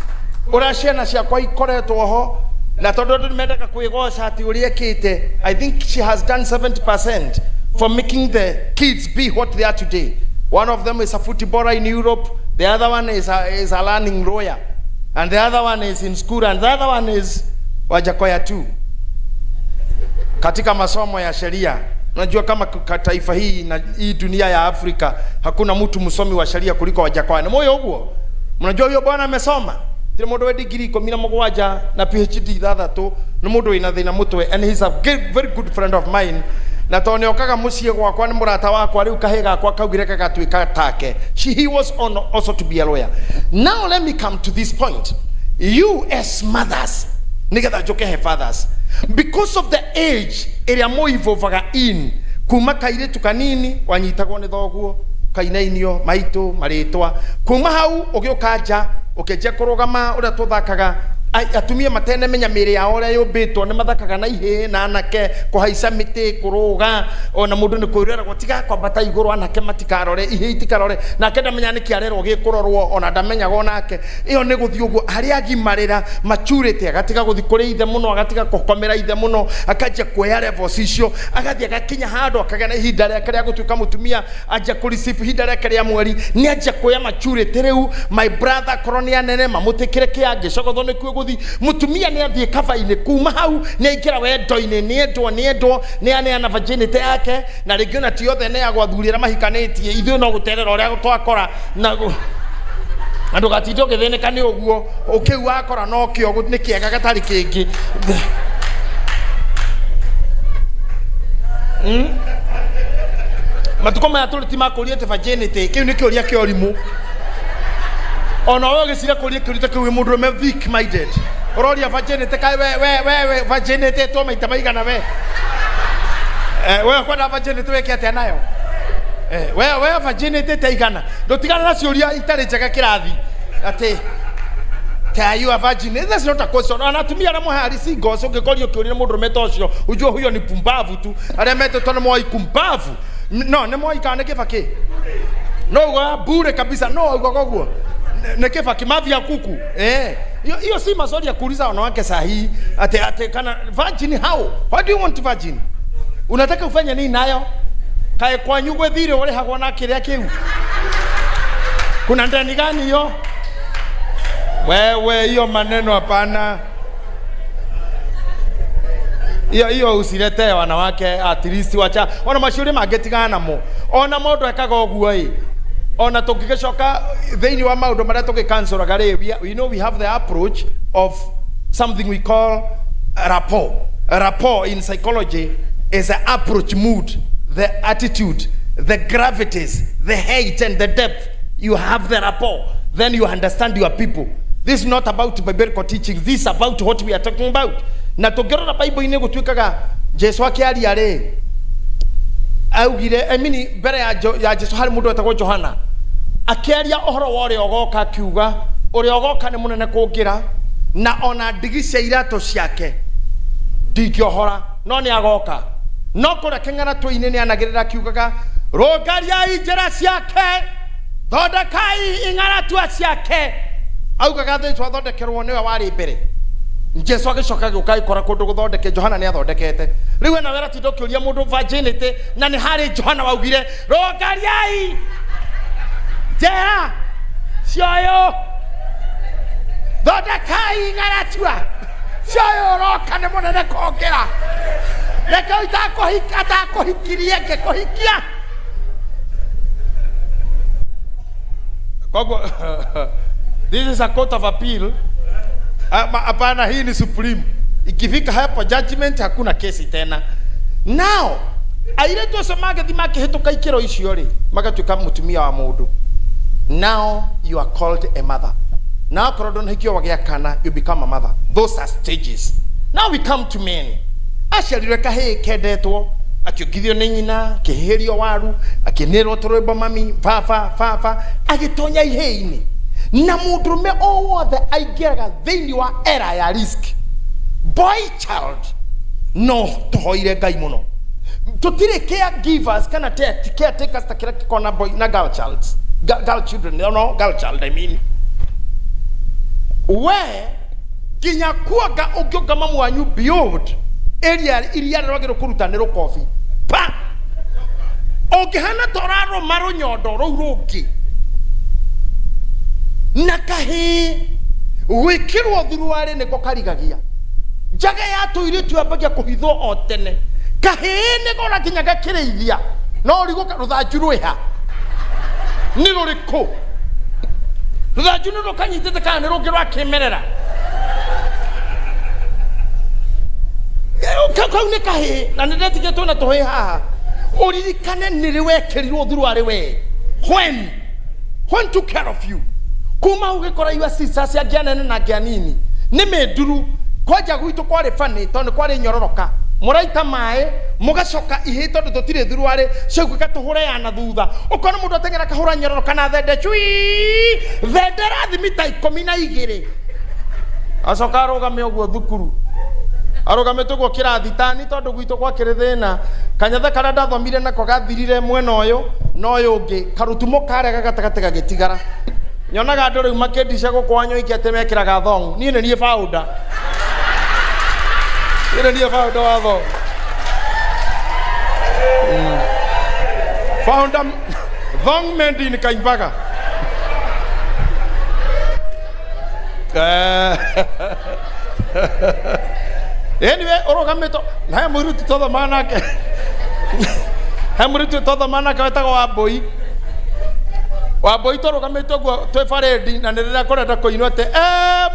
urashena cia kwa ikoretwo ho na tondu nimendaka kuigoca ati uriekite. I think she has done 70% for making the kids be what they are today. One of them is a footballer in Europe, the other one is a learning lawyer, and the other one is in school, and the other one is Wajakoya too. Katika masomo ya sheria, unajua kama taifa hii na hii dunia ya Afrika hakuna mtu msomi wa sheria kuliko Wajakoya. Na moyo huo, mnajua huyo bwana amesoma. Tire mundu we degree 17 na PhD thathatu, na mundu ina thina mutwe, and he's a very good friend of mine. Na tone okaga mucie gwakwa ni murata wakwa riu kahiga kwa kaugire kagatwika take. He was also to be a lawyer. Now let me come to this point. You as mothers, nigetha njoke he fathers because of the age area mo ivovaga in kuma kairitu kanini wanyitagwo ni thoguo kainainio maitu maritwa kuma hau ugiukanja ukenjia kurugama uria tuthakaga atumia matene menya miri ya ore yubitwo ni mathakaga na ihe na anake kuhaica miti kuruga ona mundu ni kwirera gutiga kwambata iguru anake matikarore ihe itikarore na kenda menya ni kiarerwo gikurorwo ona ndamenyaga onake iyo ni guthi uguo hari agimarira maturity agatiga guthi kuri ithe muno agatiga kukomera ithe muno akaje kuoya levels icio agathi agakinya handu akagana ihinda rĩake rĩa gutuika mutumia aje kurisifu ihinda rĩake rĩa mweri ni aje kuoya maturity riu my brother koronia nene mamutikire kiange cogotho ni kuo guthi mutumia ni athie kava-ini kuma hau ni aikira wendo-ini ni endwo ni ana virginity yake na ringi na ti othe ni agwathurira mahikanitie ithuĩ no guterera uria twakora na andu gatinde ũgĩthĩnĩka nĩ ũguo ũkĩu wakora no kĩo nĩ kĩega gatarĩ kĩngĩ matuko maya tũrĩ ti makũria te virginity kĩu nĩ kĩũria kĩa ũrimũ ona wewe gĩcira kũria kĩũria kĩu mũndũ ũrũme weak minded ũroria virginity kai we virginity to maita maigana we wewe kwenda virginity weke atĩa nayo wewe virginity taigana ndotigana na ciũria itarĩ njega kĩrathi ati are you a virgin? That's not a question. Anatumia na muhari si goso ngikorio kiuria mundu metocio ujue huyo ni pumbavu tu aria metetwo ni moi kumbavu no ni moi kana kibaki no go bure kabisa no gogoguo ne kibaki mavia kuku hiyo si maswali ya kuuliza wanawake sahihi ate kana virgin how do you want virgin unataka ufanye nini nayo kae kwa nyugwe thire wale hagona kiria kiu kuna ndani gani hiyo wewe hiyo maneno hapana hiyo usilete wanawake at least wacha ona mashauri magetigana mo ona modo ekaga oguo ona tukigeshoka theni wa maundu maria tugicancel gari we know we have the approach of something we call rapport in psychology is an approach mood the attitude the gravities the height and the depth you have the rapport then you understand your people. This is not about biblical teachings. This is about what we are talking about. Na tugirora Bible ine gutwikaga Jesu akiari ari augire mbere ya Jesu hari mundu etagwo Johana akiaria ohoro wore ogoka kiuga uri ogoka ni munene kungira na ona ndigi cia irato ciake ndingiohora no ni agoka no kura kengana twaine ni anagirira kiugaga rogariai njira ciake thondekai ing'aratua ciake augaga thĩ twathondekerwo nĩwe warĩ mbere Jesu agicoka gĩũka ikora kũndũ gũthondeke Johana nĩ athondekete rĩu ena wera tindo kĩũria mũndũ virginity na nĩ harĩ Johana waugire rongariai njĩra cioyo thondekai ing'aratua cioyo ũroka nĩ mũnene kũngĩra reke itakũhikirie ngĩkũhikia this is a court of appeal. Hapana, hii ni supreme. Ikifika hapo judgment hakuna kesi tena. Now, airetu somaga thimake hituka ikiro icio ri magatuika mutumia wa mundu. Now you are called a mother. Now korodon hikio wagea kana you become a mother. Those are stages. Now we come to men. Asharirwe kahe kedetwo akiogithio ni nyina kihirio waru akinirwo turwimbo mami fa agitonya ihei-ini na mundurume o wothe aingiraga thiini wa era ya risk boy child no tohoire ngai muno tutire caregivers kana caretakers takira kona boy na girl children no girl child I mean we ginya kuaga ugyoga mamu wanyu build area iria rwagiro kurutaniro coffee pa ogihana toraro maro nyondo rouruki nakahi wikirwo thuruare niko karigagia jaga ya tuire tuambagia kuhithwo o tene kahi niko rakinyaga kireithia no rigo ruthanju rwiha ni ruriko ruthanju ni rukanyitete kana ni rungirwa kimerera kakau ne kahe na ndetike tona tohe haha uririkane niriwekerirwo thuruare we when took care of you kuma ugikora iwa sisa cia gianene na gianini ni meduru kwaja gwitu kwari fani tondu kwari nyororoka muraita mai mugacoka ihe tondu tutire thurwari cio gatuhure yana thutha ukona mundu atengera kahura nyororoka na thende chui thende rathimita 12 acoka arugame uguo thukuru arugame tuguo kirathitani tondu gwitu kwa kirithina kanyatha karia ndathomire nako gathirire mwena uyu no uyu ungi karutumo karia gagatagate gagitigara nyonaga andu riu makendisha guku Wanyoike ati mekiraga thong nie nie founder nie founder wa thong founder thong mendini kaimbaga anyway orogameto na muritu todo manake hamuritu todo manake wetago wa boy torogamete ogwo twe faredi na ndirira korenda koinwa te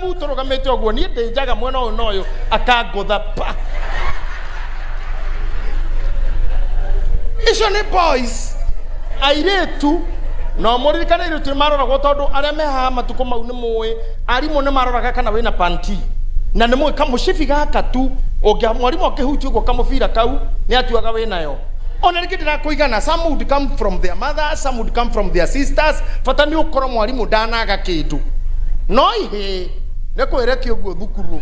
mu torogamete ogwo ni ndenjaga mwena uyu noyo akangutha pa icio ni boys airetu no muririkana iretu maroragwo tondu aria mehaha matuko mau ni muwi arimu ni maroraga kana wina panty na ni muwi kamucibi gaka tu ungia mwarimu akihuti uguo kamubira kau ni atuaga winayo ona rĩngĩ ndĩrakũigana. Some would come from their mothers, some would come from their sisters. Fata nĩ ũkorwo mwarimũ ndanaga kĩndũ no ihe nĩ kwĩrekia ũguo thukuru.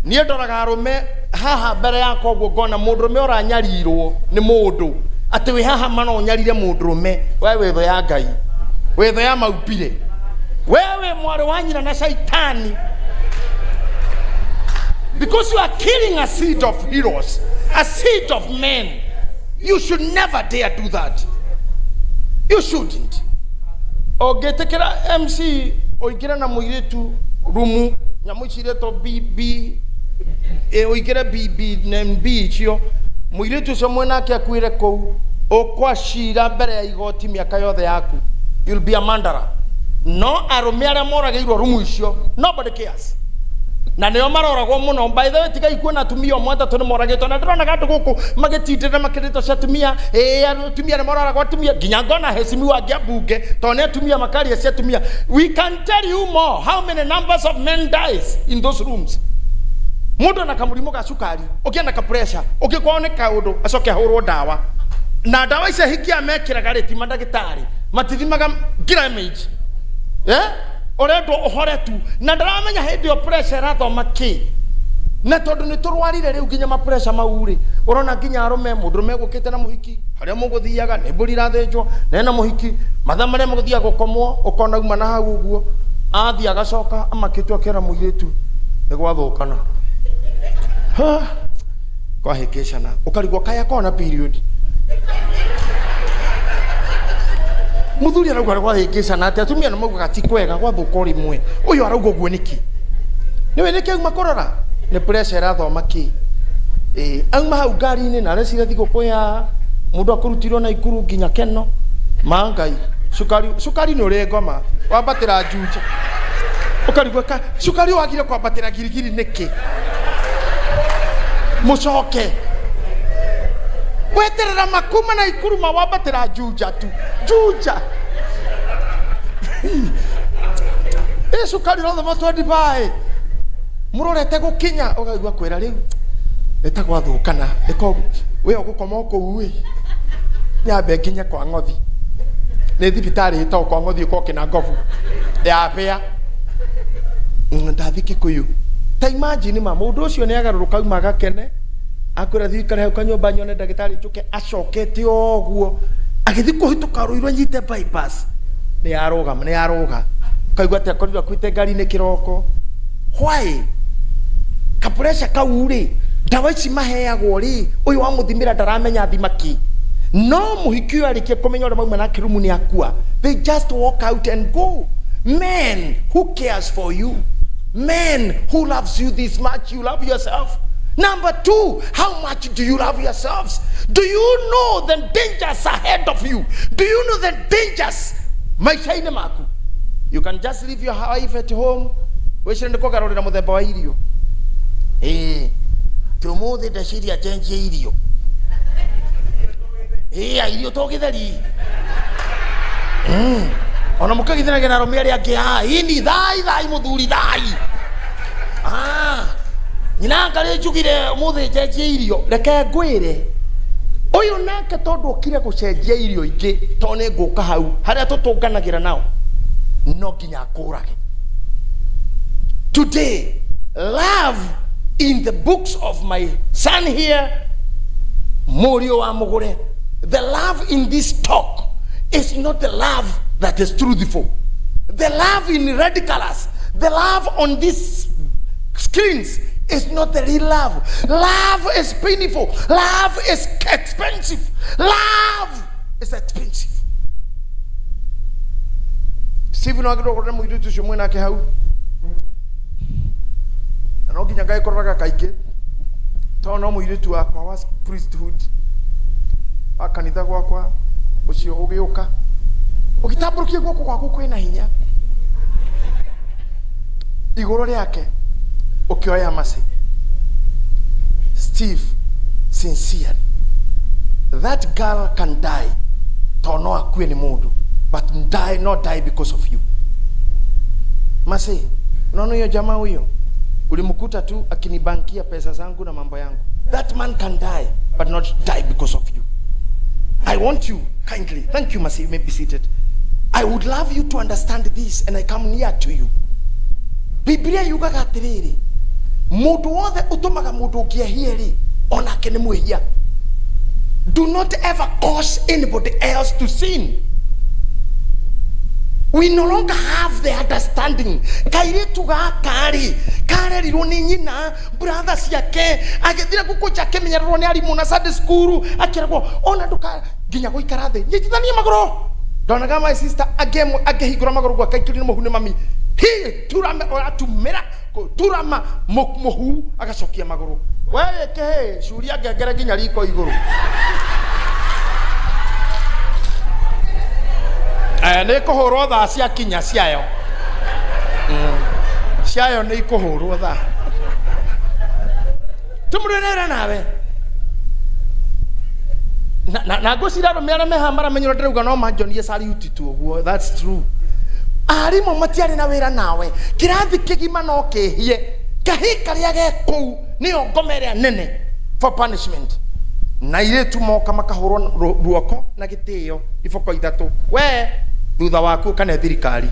Niĩ ndoraga arũme haha mbere yakwa ũguo ngona mũndũrũme ũranyarirwo nĩ mũndũ atĩ wĩ haha mana ũnyarire mũndũrũme. We wetho ya Ngai, wetho ya maupire, wewe mwarĩ wa nyina na shaitani, because you are killing a seed of heroes, a seed of men. You should never dare do that. You shouldn't. Ogetekera MC oigera na muiretu rumu nyamu cireto BB oigera BB na MB cio muiretu cio mwena ake akwire kou okwashira mbere ya igoti miaka yothe yaku. You'll be a mandara. No arume aria morageirwo rumu icio, nobody cares. Na neo maroragwo muno. By the way, tiga ikuona atumia mwata tone moragitwo na ndrona gandu guku magitindira makirito cia atumia atumia ni mororagwo atumia nginya ngona hecimi wa giabunge tone atumia makaria cia atumia. We can tell you more how many numbers of men dies in those rooms. Mundu na kamurimo ga sukari ukienda ka pressure ukikwaoneka undu acoke ahurwo dawa na dawa icio hikia mekiraga reti mandagitari matithimaga gramage orendo ohore tu na ndaramenya hindi yo pressure rathoma ki na tondu ni turwarire riu nginya ma pressure mauri urona nginya arume mundurume gukite na muhiki haria muguthiaga ni mburi rathenjwo na muhiki matha maria muguthia gukomwo ukona uma na hau uguo athia agacoka amakitwo kera muiretu egwathukana kwa hekeshana ukarigwo kaya kona period muthuri arauga kwa hekeshana ati atumia no mauga tikwega gwathuka rimwe uyu arauga guo niki niwe niki uma korora ni pressure rathoma ki auma hau ngari-ini na recira thigũkũ ya mundu akurutirwo na ikuru nginya keno mangai sukari ni uri ngoma wambatira njunja ukarigwo ka sukari wagire kwambatira girigiri niki mucoke weterera makuma na ikuru mawambatira njunja tu njunja sukari rothe matwendi bae murorete gukinya ugaigua kwira riu etagwathukana eko we ogukoma okuu nyambe nginya kwa ngothi ni thibitari ito kwa ngothi uko kina ngovu ya pea ndathiki kuyu ta imagine ma mundu ucio ni agaruruka uma gakene akwira thikare hau kanyumba nyone ndagitari njuke acokete oguo agithi kuhituka ruirwo nyite bypass ni aruga kaigua ati akorirwo kwite ngari ni kiroko why kapuresha kauri ndawa ici maheagwo ri uyu wa muthimira ndaramenya thimaki no muhiki arikie kumenya uri mauma na kirumu ni akua. They just walk out and go. Men, who cares for you? Men, who loves you this much? You love yourself. Number two, how much do you love yourselves? Do you know the dangers ahead of you? Do you know the dangers maisha-ini maku? You can just leave your wife at home. Wecire ndiko garorera muthemba wa irio tumuthi ndeciria cenjie irio irio to githeri ona mukagithanagia na arume aria angi ini thai muthuri thai nyina ngare njugire muthe njenjie irio reke ngwire uyu nake tondu okire gucenjia irio ingi to ni nguka hau haria tutunganagira nao no nginya akurage. Today, love in the books of my son here, Morio wa Mugure, the love in this talk is not the love that is truthful. The love in red colors, the love on these screens is not the real love. Love is painful. Love is expensive. Love is expensive. Stephen agro mu itu shumwe na ke hau. Ano ginya gai koraga kaike. To no mu itu akwa was priesthood. Akanitha gwakwa ucio ugiuka. Ugitamburukie gwoko gwaku kwina hinya. Igoro riake ukioya masi. Steve, sincere. That girl can die. To no akue ni mundu, but not die because of you. Masi, unaona hiyo jamaa huyo? Ulimkuta tu akinibankia pesa zangu na mambo yangu. That man can die, but not die because of you. I want you kindly. Thank you, Masi. You may be seated. I would love you to understand this, and I come near to you. Biblia yugaga atiriri, mundu wothe utumaga mundu ukiehia ona kene mwehia. Do not ever cause anybody else to sin. We no longer have the understanding. Kaire tuga kare rironi nyina brothers yake agethira guko jake menyerero ni ari muna Sunday school akiragwo ona duka ginya guikara thi nyitithanie magoro donaga my sister agehigura magoro gwa kaikiri muhune mami hi turame atumira turama muhu agacokia magoro wewe ke shuria ngengere ginya riko iguru. Nĩ kũhũrwo thaa cia kinya ciayo. Ciayo nĩ ikũhũrwo thaa. Tumurĩrĩra nawe. Na ngũcira rũmĩara mehamara menyero ndĩrauga no manjonie salute tu ũguo. That's true. Arimũ matiarĩ na wĩra nawe. Kĩrathi kĩgima no kĩhie. Kahĩ karĩa ge kũu nĩyo ngoma ĩrĩa nene for punishment. Na iretu moka makahũrwo ruoko na gĩtĩo iboko ithatũ. We thutha waku kana thirikari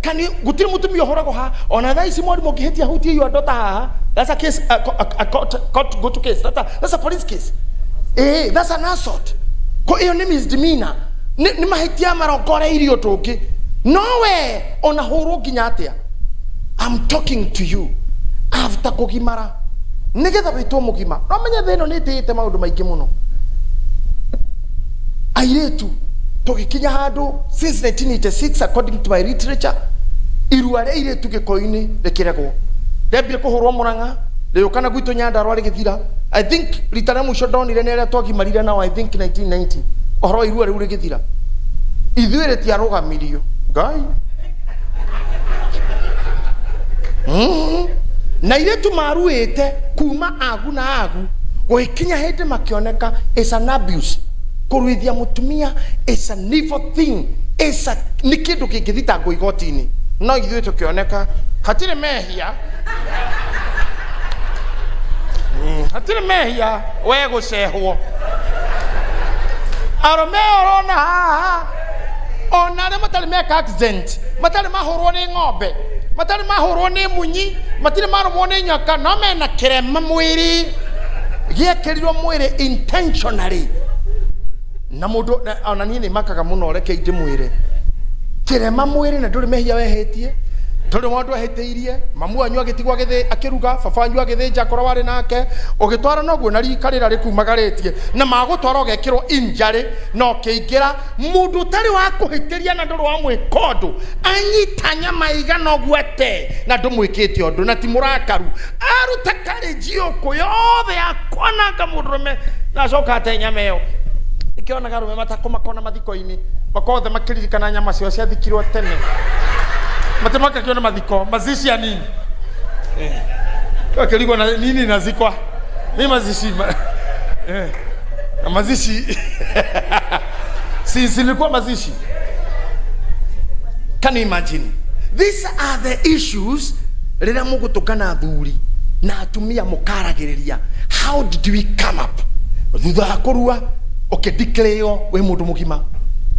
kani gutiri mutumia uhoragwo ha ona thaa ici mwarimu ngihitia hutie your daughter haha. That's a case a court go to case. That's a police case. That's an assault. Ko iyo ni misdemeanor. Ni mahitia marongore irio tungi. No we ona huru nginya atia. I'm talking to you after kugimara nigetha witwo mugima no menye theno ni tite maundu maingi muno airetu tugikinya handu since 1986 according to my literature irua ria iretu gikoini rikiregwo rembire kuhurwo Murang'a riukana gwitu Nyandarua rigithira. I think ritana muico ndonire nere twagimarire nao I think 1990 ohoro irua riu rigithira ithuire ti arugamirio ngai na iretu maruite kuma agu na agu goikinya hindi makioneka is an abuse. Kuruithia mutumia is a evil thing. Is a ni kindu kingithitangwo igoti-ini. No ithuĩ tukioneka hatire mehia. Hatire mehia we gucehwo. Arome orona haha. Ona arĩa matarĩ meka accident, matarĩ mahũrwo nĩ ng'ombe, matarĩ mahũrwo nĩ munyi, matirĩ marũmwo nĩ nyoka, no mena kĩrema mwĩrĩ gĩekĩrirwo mwĩrĩ intentionally. Na mundu ona niĩ nĩ makaga mũno reke ndĩmwĩre kĩrema mwĩrĩ na ndũrĩ mehia wehetie tondũ mũndũ ahĩtĩirie mamu wanyu agĩtigwo agĩthĩ akĩruga baba wanyu agĩthĩnja korwo warĩ nake ũgĩtwara noguo na rika rĩra rĩkumagarĩtie na magũtwara ũgekĩrwo injury no kĩingĩra mũndũ ũtarĩ wa kũhĩtĩria na ndũrĩ wa mwĩka ũndũ anyita nyama igana ũguo ate na ndũmwĩkĩte ũndũ na ti mũrakaru aruta karĩnji ũkũ yothe akwananga mũndũrũme na acoka ate nyama ĩyo ikiona garume matakomakona mathiko-ini makothe makiririkana nyama cio ciathikirwo tene matemaka kiona mathiko mazishi ya nini akiligwa na nini nazikwa ni mazishi mazishi si silikuwa mazishi. Can you imagine? These are the issues rira mugutungana athuri na atumia mukaragiriria, how did we come up? Thutha wa kurua declare we mundu mugima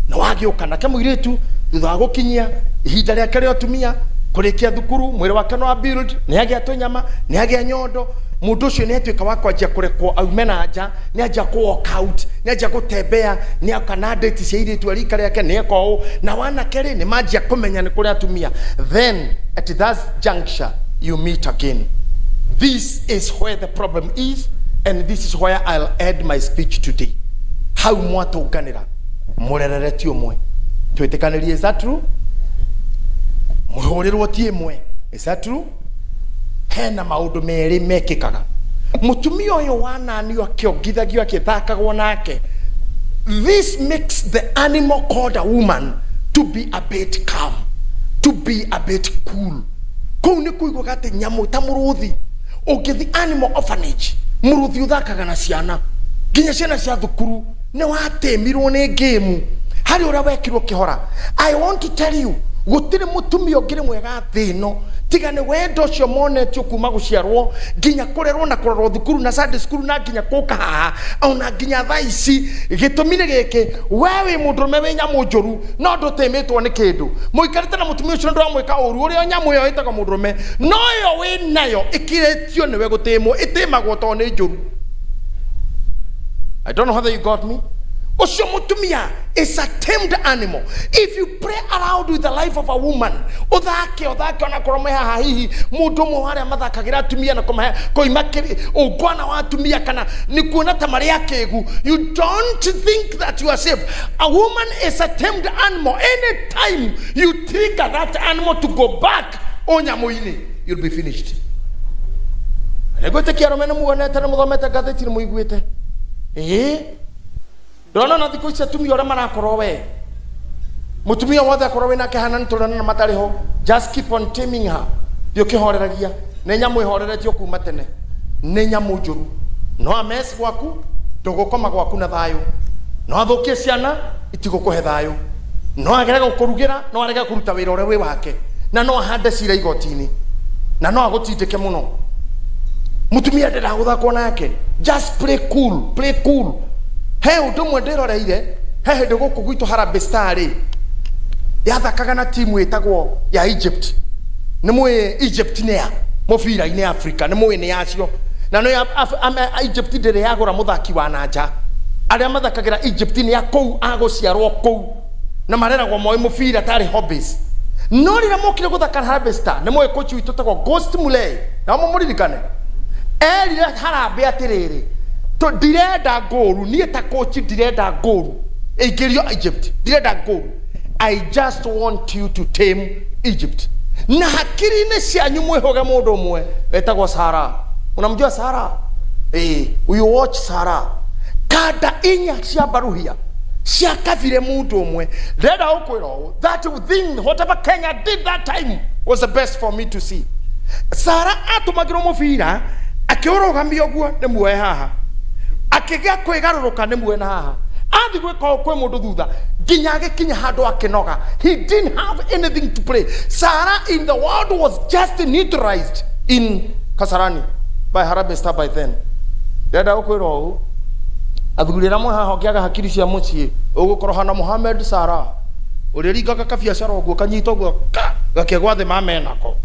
na wagiuka na kemuiretu thutha wa gukinyia ihinda rĩake rĩa atumia kurikia thukuru, mwiri wake no build, ni agia tunyama, ni agia nyondo, mundu ucio ni atuika wa kwanjia kurekwo aume na nja, ni anjia ku walk out, ni anjia gutembea, ni akana date cia iritu rika rĩake ni eko na wana keri ni manjia kumenya ni kuri atumia. Then at that juncture you meet again. This is where the problem is, and this is where I'll end my speech today. How mwatunganira murerereti umwe twitikanĩrie, is that true? Muhurirwo ti imwe, is that true? Hena maundu meri mekikaga. Mutumia uyu wananio akiongithagio akithakagwo nake. This makes the animal called a woman to be a bit calm, to be a bit cool. Kou ni kuigwa gati nyamu ta muruthi ungithi animal orphanage, muruthi uthakaga na ciana, nginya ciana cia thukuru ni watemirwo ni game hari ura wekirwo kihora. I want to tell you, gutire mutumia ungire mwega thino tiga ni wendo cio monetio kuma guciarwo nginya kurerwo na kurorwo thukuru na Sunday school na nginya kuka haha ona nginya thaa ici gitumire giki wewe mundurume we nyamu njuru no ndutemetwo ni kindu muikarite na mutumia ucio ndwamwika uru uria nyamu yo itaga mundurume no yo we nayo ikiretio niwe gutemwo itemagwo to ni njuru. I don't know whether you got me. Osho mutumia is a tamed animal. If you play around with the life of a woman, othake ona korome haha hihi mundu mo haria mathakagira atumia na komahe koimakiri ogwana wa atumia kana ni kuona tamari yake egu, you don't think that you are safe. A woman is a tamed animal. Anytime you trigger that animal to go back onyamuini, you'll be finished. Legote kiaromena muonete na muthomete gatheti ni muiguite Dona na thikũ ici atumia ũrĩa marakorwo we mutumia wothe akorwo wĩna kĩhana nĩtũrana na matarĩ ho, just keep on taming her. Ndĩũkĩhoreragia nĩ nyamũ ĩhoreretio kuma tene, nĩ nyamũ njũru, no ames gwaku ndũgũkoma gwaku na thayũ, no athũkie ciana itigũkũhe thayũ, no agere gũkũrugĩra, no arege kũruta wĩra ũrĩa wĩ wake, na no ahande cira igoti-inĩ, na no agũtindĩke mũno. Mutumia ndĩragũthakwo nake, just play cool, play cool. He undu mwe ndiroreire he hindu guku gwitu Harambee Star yathakaga na timu itagwo ya Egypt. Ni mwe Egypt ni ya mubira ini Africa, ni mwe ni yacio na no Egypt ndire yagura muthaki wa nanja aria mathakagira Egypt ni ya kou aguciarwo kou na mareragwo moe mubira tari hobbies. No rira mokire guthaka Harambee Star ni mwe coach witu tagwo Ghost Mulei na muririkane erire Harambee atiriri to direda goru ni ta coach direda goru egerio Egypt direda goru. I just want you to tame Egypt. Na hakiri ne cianyu mwehoge mundu mwe etagwo Sara. Unamjua Sara? You watch Sara. Kada inya cia baruhia cia kavire mundu mwe reda ukwiro that thing whatever Kenya did that time was the best for me to see. Sara atumagiro mubira akiurugamio guo ni muoe haha akigea kwigaruruka ni muoe na haha athi gwika kwe mundu thutha nginya agikinya handu akinoga. He didn't have anything to play. Sara in the world was just neutralized in Kasarani by Harambee Star by then. Dada ukwiro u athugurira mwe haha ngiaga hakiri cia mucii ugukorwo hana Muhammad Sara uriringaga kabiacara uguo kanyita uguo gakegwa thi mamenako.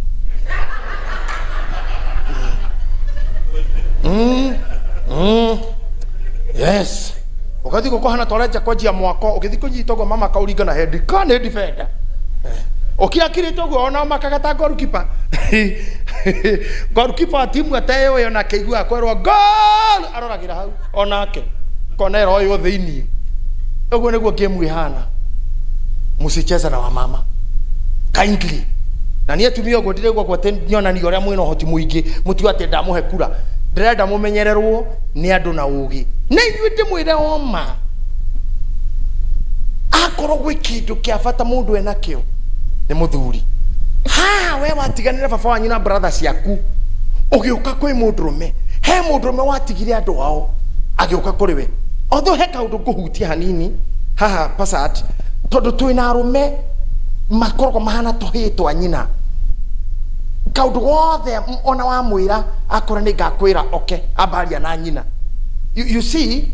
Yes. Ukati ko hana toreja kwa jia mwako ukithi kunyita uguo mama kauringa na head kana defender. Okiakire togo ona makagata goalkeeper. Goalkeeper timu atayo yo na keigua kwerwa goal aroragira hau onake konero yo thiini. Uguo niguo game ihana. Musicheza na wamama kindly. Na ni atumia uguo ndirego kwa nyona ni oria mwino hoti muingi mutu ate ndamuhe kura ndirenda mumenyererwo ni andu na ugi na ithuĩ ndĩmwĩre oma akorwo gwĩ kĩndũ kĩa bata mũndũ enakĩo nĩ mũthuri. We watiganĩra baba wanyu na brother ciaku ũgĩũka kwĩ mũndũrũme, he mũndũrũme watigire andũ ao agĩũka kũrĩ we. Although he kaũndũ ngũhutia hanini haha Passat tondũ twĩna arũme makoragwo mahana tũhĩĩ twa nyina. kaundu gothe ona wa mwira akora ni ngakwira okay abaria na nyina. You see,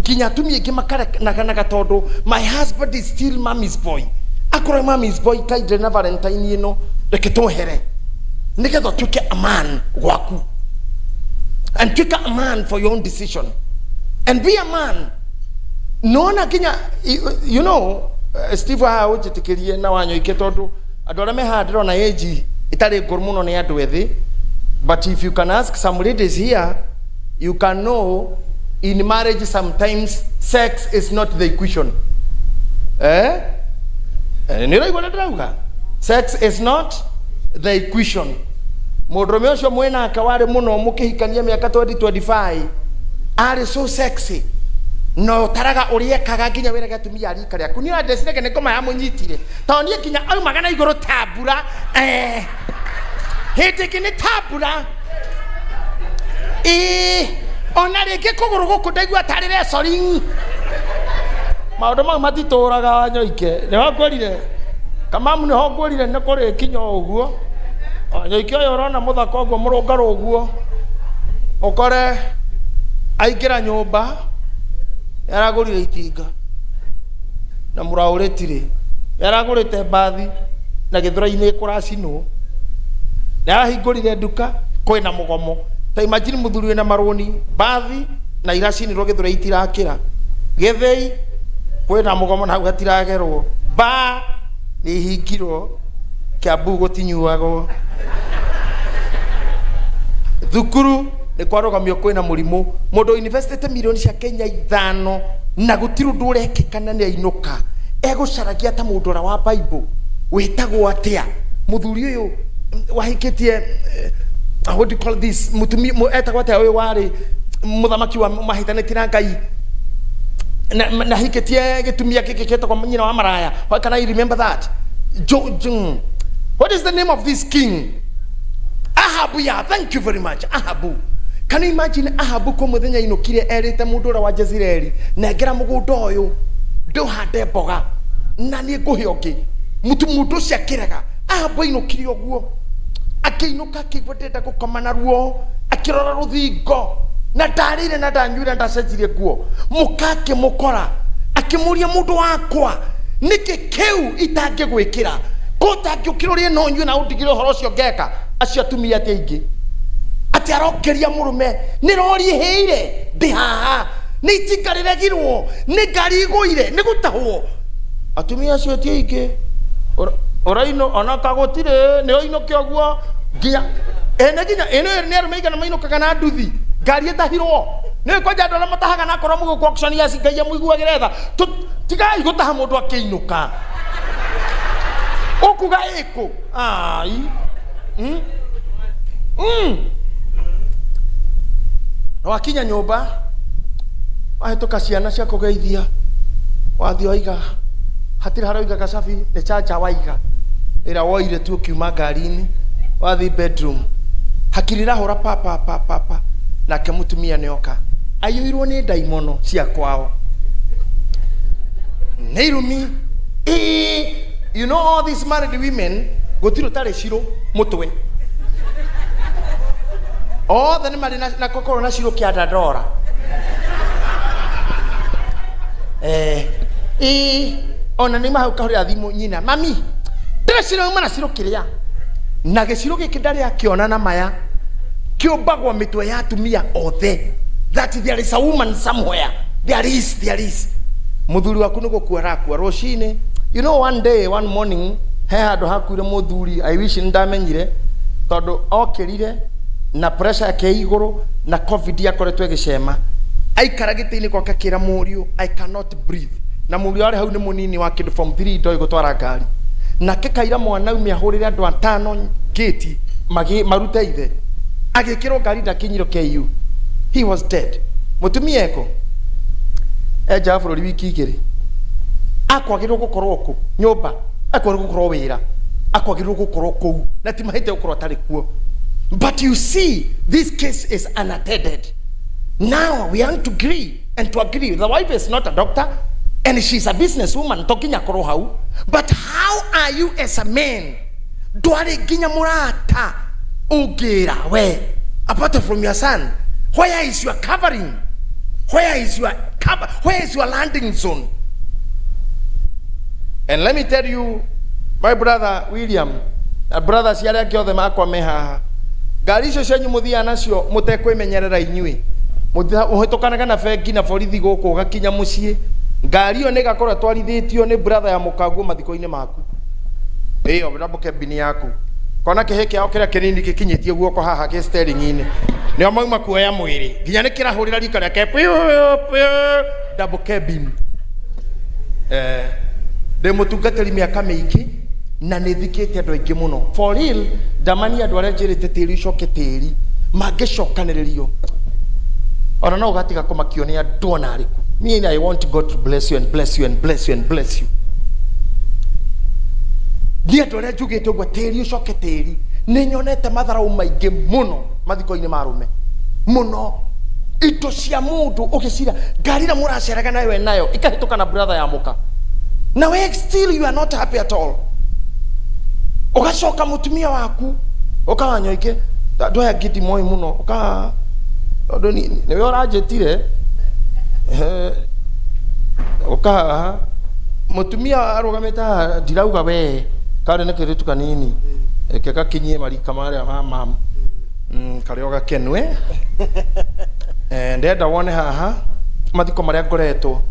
ginya tumi ngi makara na gatondu my husband is still mommy's boy. Akora mommy's boy kaide na Valentine ino reke tuhere nigetha tuke a man gwaku, and take a man for your own decision and be a man. No na ginya you know Steve ha ujitikirie na Wanyoike tondu andu aria mehandira na age itari nguru muno ni andu ethi, but if you can ask some ladies here, you can know in marriage sometimes sex is not the equation. Sex is not the equation. Mudrume ucio mwena akawari muno mukihikania miaka 2025 are so sexy no taraga uriekaga nginya wira gatumia rika ria kunira desire ne koma ya munyitire tawnie nginya au magana iguru tabura hete kini tabura ona reke kuguru guku ndaigua tarire sori maundu mau matituraga Wanyoike ne wakwirire kamamu ne hogwirire ne kuri kinyo uguo Wanyoike oyo rona muthako uguo murungaro uguo ukore aingira nyumba yaragurire itinga na murauretire yaragurite bathi na githura-ini kuracino yarahingurire nduka kwina mugomo ta imagine muthuri na maroni bathi na iracinirwo githura itirakira githei kwina mugomo na gatiragerwo ba ni hingirwo Kiambu gutinyuagwo thukuru ni kwarogamio kwina murimu mundu university milioni cia Kenya 5 na gutiru ndurekekana ni ainuka egucaragia ta mundu ra wa Bible witagwo atia muthuri uyu wahikitie what do you call this mutumi etagwo atia uyu wari muthamaki wa mahitaniti na Ngai na hikitie gitumia kikiketa kwa nyina wa maraya. Why can I remember that? What is the name of this king? Ahabu. Yeah, thank you very much. Ahabu. Can you imagine Ahabu ko muthenya inukire erite mundu ra wa Jezreeli negera mugundo uyu nduhande mboga na ni nguhiongi mutu cia kirega. Ahabu inukire oguo akiinuka kigwetete gukoma na ruo akirora ruthingo na ndarire na ndanyuire ndacenjirie nguo mukake mukora akimuria mundu wakwa niki kiu itange gwikira kotangiukirorie no nyu na undigire horo cio ngeka acio atumia ati aingi ati arokeria murume ni rori heire ndi haha ni itingariragirwo ni ngari iguire ni gutahwo atumia acio ati aingi oraino ona kagotire ni oinoke oguo nginya nginya eno ni arumeiga na mainukaga na nduthi ngari etahirwo ni kwa jando na matahaga na korwo mugo kwa action ya singaia muiguagire tha tigai gutaha mundu akiinuka okuga eko ai no akinya nyumba wahituka ciana cia kugeithia wathi oiga hatira haroiga gacabi ni chacha waiga ira woire tu kiuma ngari-ini wathi bedroom hakirira hora papa na kemutumia nioka ayuirwo ni daimono cia kwao neirumi you know all these married women gutiro tare ciro mutwe the mari na kokoro na ciro kia dadora ona ni mahau kahuri athimu nyina mami ndire ciro mana ciro kiria na giciro giki ndari akiona na maya kiobagwa mitwe ya atumia othe that there is a woman somewhere there is muthuri waku ni gukua rocine. You know, one day, one morning, he handu hakuire muthuri I wish ndamenyire tondu okirire na pressure yake iguru na covid yakoretwo igicema aikara giti-ini gwaka kira muriu I cannot breathe na muriu ari hau ni munini wa kindu from 3 ndoi gutwara ngari na kekaira mwana umia hurire andu 5 gate marute ithe agikirwo ngari ndakinyiro KU he was dead. Mutumia eko eja bururi wiki igiri akwagirwo gukorwo ku nyumba akwagirwo gukorwo wira akwagirwo gukorwo ku na ti mahite gukorwo atari kuo. But you see, this case is unattended. Now we have to agree and to agree. The wife is not a doctor and she's a businesswoman talking akorwo hau. But how are you as a man dware ginya murata Ugera, where? Apart from your son, where is your covering? Where is your landing zone? And let me tell you, my brother William, brothers yale akio them akwa meha. Gari icio cenyu muthia nacio mutekwimenyerera inyui. Muhitokanaga na bengi na borithi guku gakinya mucii. Ngari yo nigakorwo twarithitio ni brother ya mukaguo mathiko-ini maku. Iyo ndabuke bini yaku. Kona kiheke yao kiria kinini gikinyitie guoko haha ki steering-ini. Nio mauma kuoya mwiri. Nginya ni kirahurira rika reke double cabin. De mutungatiri miaka miiki na nithikite andu aingi muno. For real, damani andu aria njirite tiri coke tiri mangicokaniririo. Ona no gatiga kumakio ni andu ona ariku. Me, I want God to bless you and bless you and bless you and bless you. Dia dore jugite gwa teri ucoke teri ni nyonete matharau maingi muno mathiko-ini marume muno indo cia mundu ukicira ngari na muraceraga nayo ikahituka na brother ya muka na we still you are not happy at all. Ugacoka mutumia waku Wanyoike ndoya gidi moi muno ndo ni we orajetire mutumia arugameta ndirauga we kare ne kiritu kanini keka kinyie marika maria mama kareo gakenwe ndenda wone haha mathiko maria ngoretwo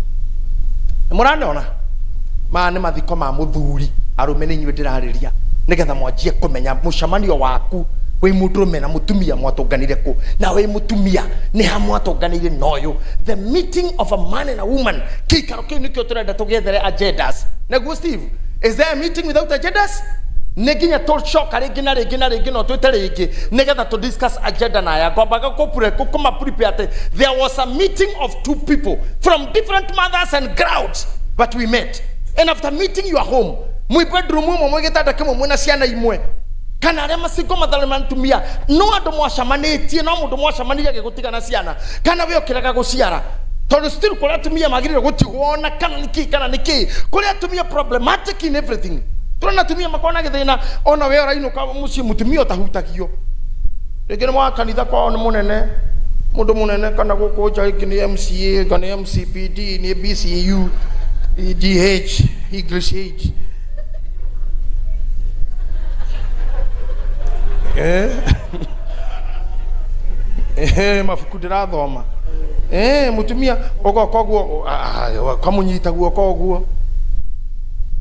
muraniona ni mathiko ma muthuri arume ni nywe ndirariria nigetha mwanjie kumenya mucamanio waku we mutume na mutumia mwatonganire ku na we mutumia ni hamwatonganire noyo. The meeting of a man and a woman kikaro kiu nikio turenda tugethere agendas. Naguo Steve, is there a meeting without agendas? Neginya to shock rigi na rigi no twete rigi nigetha to discuss agenda na ya kwambaga kuma prepare. There was a meeting of two people from different mothers and crowds, but we met, and after meeting you are home mwi bedroom mwe mwegeta kemo mwe na ciana imwe kana aria masingo mathalemantumia no andu mwacamanitie no mundu mwacamanirie gigutika na ciana kana we okiraga guciara tondu still kuri atumia magirire gutigwona kana niki kuri atumia problematic in everything. Turona atumia makona githina ona we orainuka mucii mutumia utahutagio rĩngĩ mwa kanitha kwao ni munene mundu munene kana guku nja ni MCA kana MCPD ni BCU EDH English age mafuku ndirathoma mutumia ogoka guo kamunyita guoko guo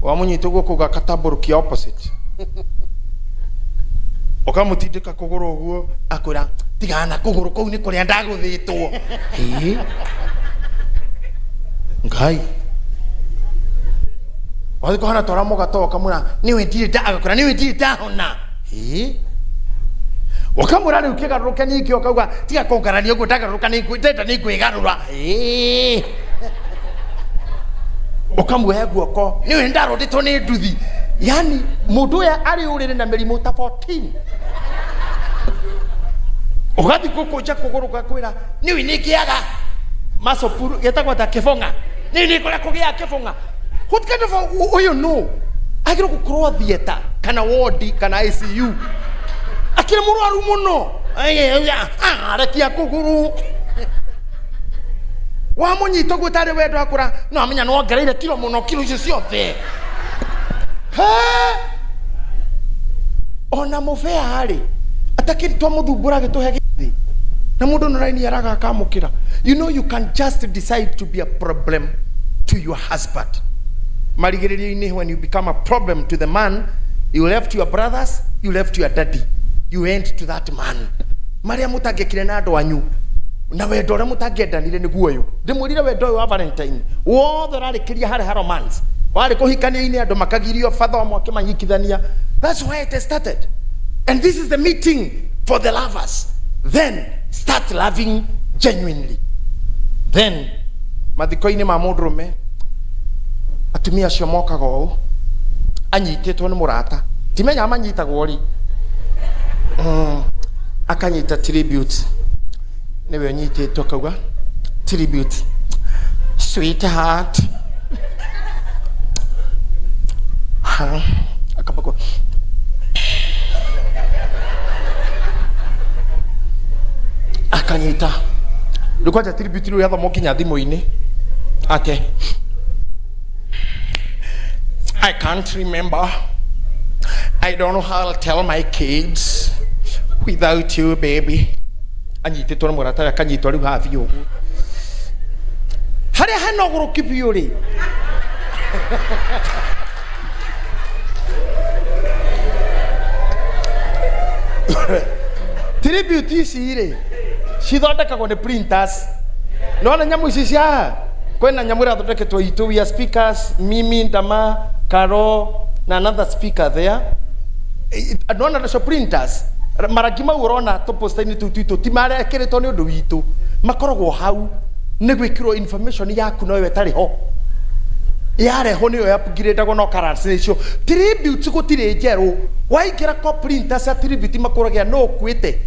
wamunyita guoko gakataburukia opposite okamutindika kuguru guo akwira tigana kuguru kou ni kuria ndaguthitwo ngai wathiko hana tora mugato kamura niwe ndire ndagakora niwe ndire ndahona wakamura riu kigaruruke niki okauga tiga kongarania uguo ndagaruruka ndenda ni kwigarura ukamuhe guoko niwe ndarondetwo ni nduthi. Yani mundu ya ari urire na mirimu ta 14 ugathi kukuja kuguruka kwira niwe nikiaga masopuru yetagwa ta kifonga ni kula kugia kifonga. What kind of you know agiro kukrwa theater kana ward kana ICU akire murwaru muno rekia kuguru wa munyito gutare wendo akura no amenya no ongereire kilo muno kilo icio ciothe ona mufea hari atakiri twa muthumbura gituhe githi na mundu no raini araga akamukira. You know you can just decide to be a problem to your husband. Marigiriri, when you become a problem to the man, you left your brothers, you left your daddy, you went to that man. Maria mutagekire na andu anyu na wendo ria mutagendanire ni guoyo ndimurire wendo wa Valentine wothe rarikiria hari romance wari kuhikania-ini andu makagirio father mwake manyikithania. That's why it started, and this is the meeting for the lovers. Then start loving genuinely. Then mathiko-ini ma mundurume atumia cio mokaga ũũ anyitetwo nĩ mũrata timenya amanyitagwo ri akanyita tribute niwe nyitetwo kauga tribute sweetheart akabako akanyita ndikwaja tribute ru yatho mokinya thimo-ini ake I can't remember. I don't know how I'll tell my kids without you, baby. Anyititwo na murata akanyitwo riu hafi ugu haria hanogoro kibio ri tribute ici ri cithondekagwo ni printers no na nyamu ici cia kwena nyamu irathondeketwo itu we are speakers mimi ndama Karo na another speaker there no na nacio printers maragi mau urona to posta-ini tutu ti mare ekiritwo ni undu witu makoragwo hau ni gwikirwo information yaku no we tari ho yareho niyo yapgirendagwo no currency icio tribute gutire njeru waingira ko printers ya tribute makuragia no kwite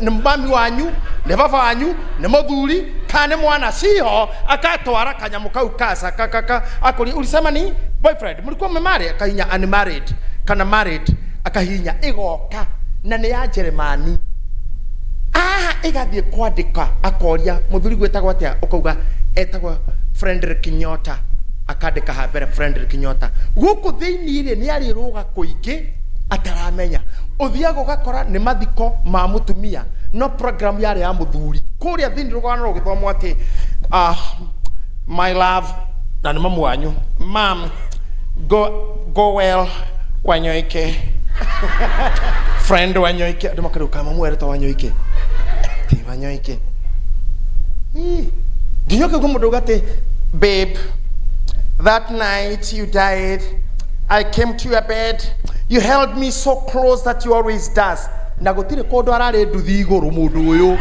ni mami wanyu ni baba wanyu ni muthuri kana mwana ciho akatwara kanyamu kau kasa kaka akuri ulisema ni boyfriend mlikuwa mmemari akahinya unmarried kana married akahinya igoka na ni ya Jeremani igathie kwandika akoria muthuri gwetagwo atia ukauga etagwo Frederick Kinyota akandika ha mbere Frederick Kinyota guku thiini ri ni ari ruga kuingi ataramenya uthiago gakora ni mathiko ma mutumia no program yari ya muthuri kuria thiini rugana rugithomwo ati my love na ni mamu wanyu mam go well Wanyoike friend Wanyoike ndo makaro kama mamu ereta Wanyoike ti Wanyoike dinyoke kumudogate babe that night you died I came to your bed you held me so close that you always does na gutire kondo arare nduthi iguru mundu uyu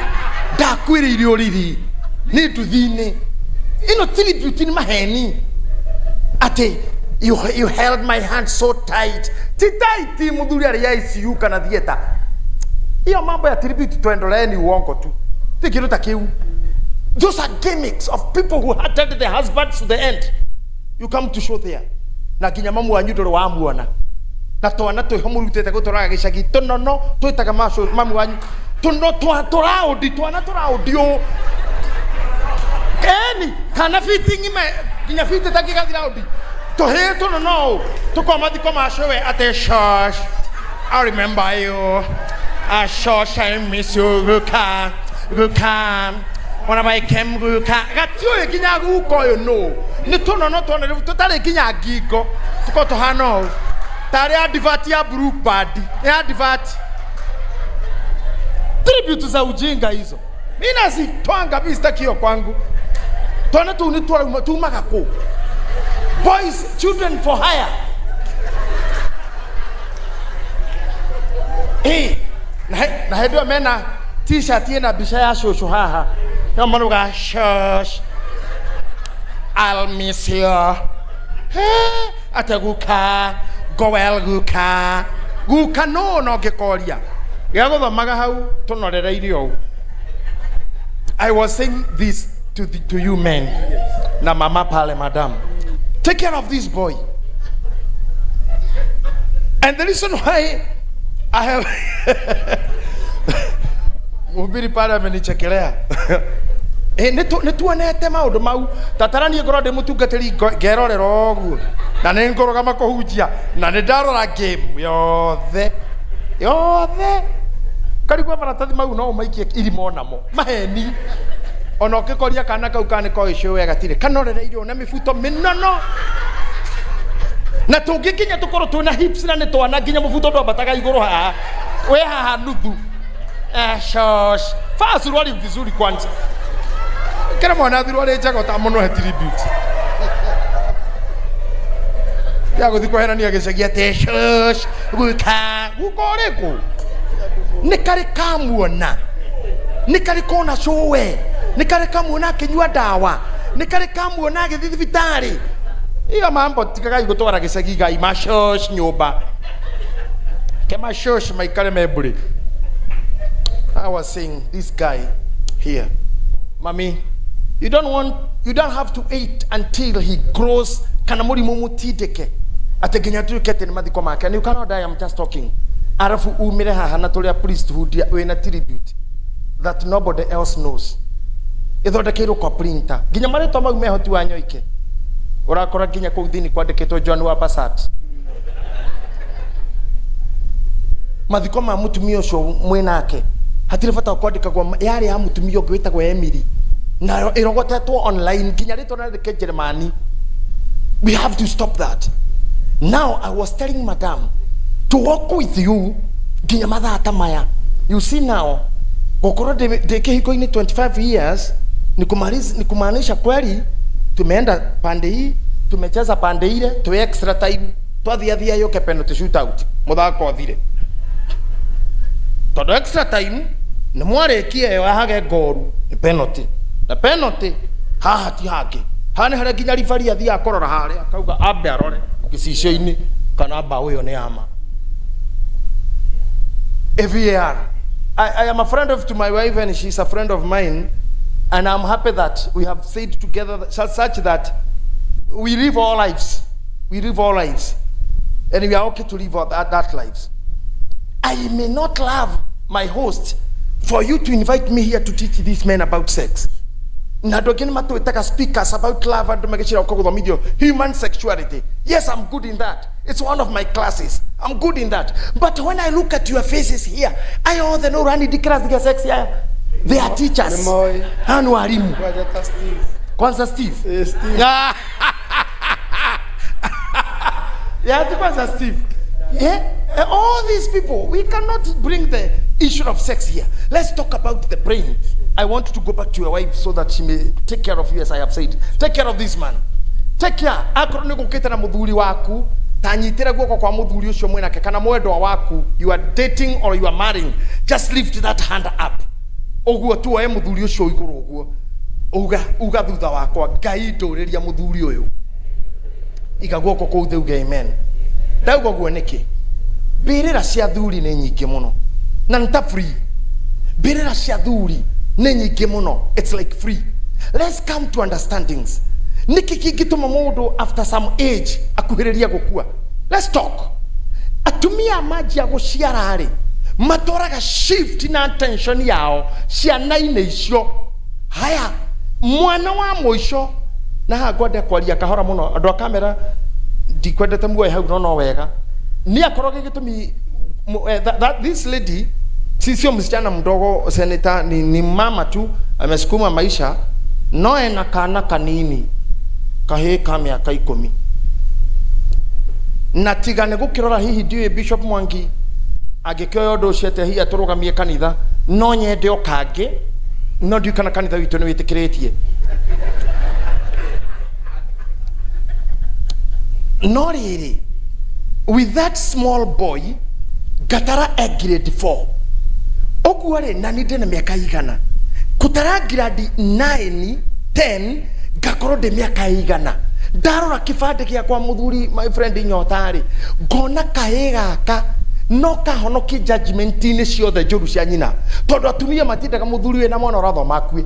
ndakwiriire uriri ni nduthi-ini ino tribute ni maheni ati you held my hand so tight tight muthuri ari ya ICU kana theater iyo mambo ya tribute tuendoleeni uongo tu tikiruta kiu those are gimmicks of people who hated their husbands to the end you come to show there na kinya mamu wanyu ndoro wa muona na twana twi homurutete gutoraga gicagi tunono twitaga mamu wanyu tuno turaudi twana turaudio eni kana fitting ime kinya fitte takiga thiraudi to he tunono tukoma thikoma showe ate shosh I remember you shosh I miss you guka when I came guka gatio kinya guko yo no ni tunono twana tutare kinya gigo tuko to hano tare advert ya Brook Bad ya advert tribute za ujinga hizo mimi nazitwanga bista kio kwangu twana tu ni tumaga ko boys children for hire na hedo mena t-shirt ina bisha ya shosho haha kama nuga shush I'll miss you ataguka go well guka no gekoria yagothomaga hau tunorereire o I was saying this to you men na mama pale madam take care of this boy and the reason why I have mubiri pale amenichekelea nituonete maundu mau tatarani ngoro ndi mutungatiri ngerorero guo na ni ngorogama kuhunjia na ni ndarora game yothe karigwa maratathi mau no maikie irimo namo maheni ona ukikoria kana kau kana ko icio wega tire kanorereirio na mifuto minono na tungikinya tukoro tuna hips na ni twana nginya mufuto ndo bataga iguru haha we haha nuthu shosh fasu rwali vizuri kwanza kera mwana thirwo ri njago ta muno he tribute ya guthi kweherania gicagi ate shosh guka gukoriku nikari kamuona nikari kona showe nikari kamuona kinyua dawa nikari kamuona githi thibitari iyo mambo tikaga igutwara gicagi gai mashosh nyumba kema shosh maikare meburi. I was saying this guy here, mommy, you don't have to wait until he grows kanamuri mumutideke ategenya tu kete ni mathiko make and you cannot die. I'm just talking arafu umire haha na tulia priesthood we na tribute that nobody else knows. Ithondekeirwo kwa printer. Ginya maritwa mau mehoti Wanyoike. Urakora ginya kuu thini kwandikitwo John wa Passat. Mathiko ma mutumia ucio mwenake. Hatire bata kwandika kwa yari ya mutumia ungi witagwo Emily. Na irogotetwo online ginya ritwa na Jeremani. We have to stop that. Now I was telling Madam to walk with you ginya mathaa tamaya. You see now, gokoro de kihiko ini 25 years ni kumaanisha kweli tumeenda pande hii, tumecheza pande ile, tu extra time, twathiathia yoke penalty shootout muthako othire. Todo extra time ni mwarekie yo hage goru ni penalty. Na penalty haha ti hake. Hane hara ginya rifari athia akorora hare akauga ambe arore gicicio-ini kana bao yo ni ama. VAR. I am a friend to my wife and she's a friend of mine, and I'm happy that we have said together such that we live our lives. We live our lives. And we are okay to live that lives. I may not love my host for you to invite me here to teach these men about sex. Na dogeni matu itaka speakers about love and magachira okogothomidio human sexuality. Yes, I'm good in that. It's one of my classes. I'm good in that. But when I look at your faces here, I all the no rani dikras diga sex here. They are teachers. Hanu walimu. Kwanza Steve. Steve. Yeah, kwanza Steve. Yeah? All these people, we cannot bring the issue of sex here. Let's talk about the brain. I want to go back to your wife so that she may take care of you, as I have said. Take care of this man. Take care. Akoro ni gukita na muthuri waku, tanyitira guoko kwa muthuri ucio mwenake kana mwendwa waku, you are dating or you are marrying, just lift that hand up. Oguo tu oe muthuri ucio iguru oguo. Uga thutha wakwa Ngai nduriria muthuri uyu. Iga guoko kuu theuge amen. Ndauga guo niki. Mbirira cia thuri ni nyingi muno. Na nta free. Mbirira cia thuri ni nyingi muno. It's like free. Let's come to understandings. Niki kingituma mundu after some age akuhiriria gukua. Let's talk. Atumia maji ya guciara ri matoraga shift na attention yao ciana-ini icio. Haya mwana wa muico na hagwende kwaria kahora muno andu a kamera ndikwendete muoye hau no wega ni akoroge gitumi that this lady sio msichana mdogo senator ni mama tu amesukuma maisha no ena kana kanini kahe ka miaka 10 na tigane gukirora hihi ndiwe Bishop Mwangi agikioyo ndo ciete hi aturugamie kanitha no nyende okange no ndi kana kanitha witu ni witikiritie no riri with that small boy gatara a grade 4 ogware na ninde na miaka igana kutara grade 9 10 gakoro de miaka igana ndarora kibande gia kwa muthuri my friend nyotari ngona kahega ka no kahonoki judgment ni ciothe njuru cia nyina tondu atumia matindaga muthuri we na mwana urathoma akue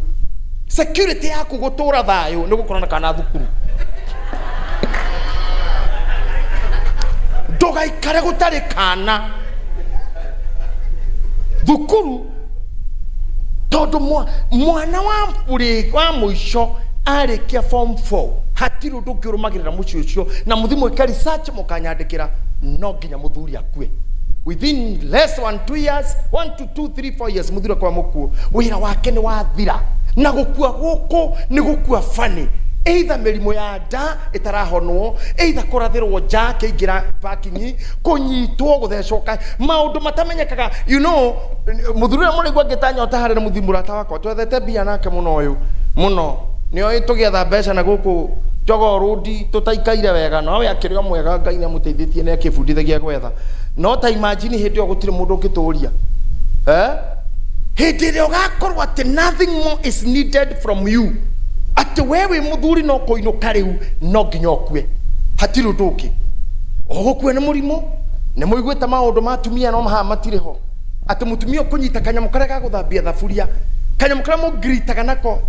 security yaku gutura thayo ni gukorana kana thukuru doga ikare gutari kana thukuru tondu mwana wa mpuri wa muico arikia form 4 hatiru ndungirumagirira muci ucio na muthimu ika research mukanyandikira no nginya muthuri akue within less than 2 years 1 to 2 3 4 years muthuri kwa mukuo wira wake ni wathira na gukua guku ni gukua fani either merimo ya nda itarahonwo either kurathirwo nja keingira parking kunyitwo guthecoka maundu matamenyekaga you know muthuri murigwa ngitanyota harire muthimura ta wakwa twethete bia nake muno uyu muno nio itugietha mbeca na guku jogo rudi tutaikaire wega no we akirio mwega Ngai ni amuteithitie ni akibundithagia gwetha no ta imagine hindi o gutire mundu ngituria hindi rio gakorwo ati nothing more is needed from you ati wewe muthuri no koinuka riu no nginya okue hatiru nduki ogukue ni murimo ni muiguita maundu matumia no maha matiriho ati mutumia kunyita kanyamu karia ga guthambia thaburia kanyamu karia mugiritaga nako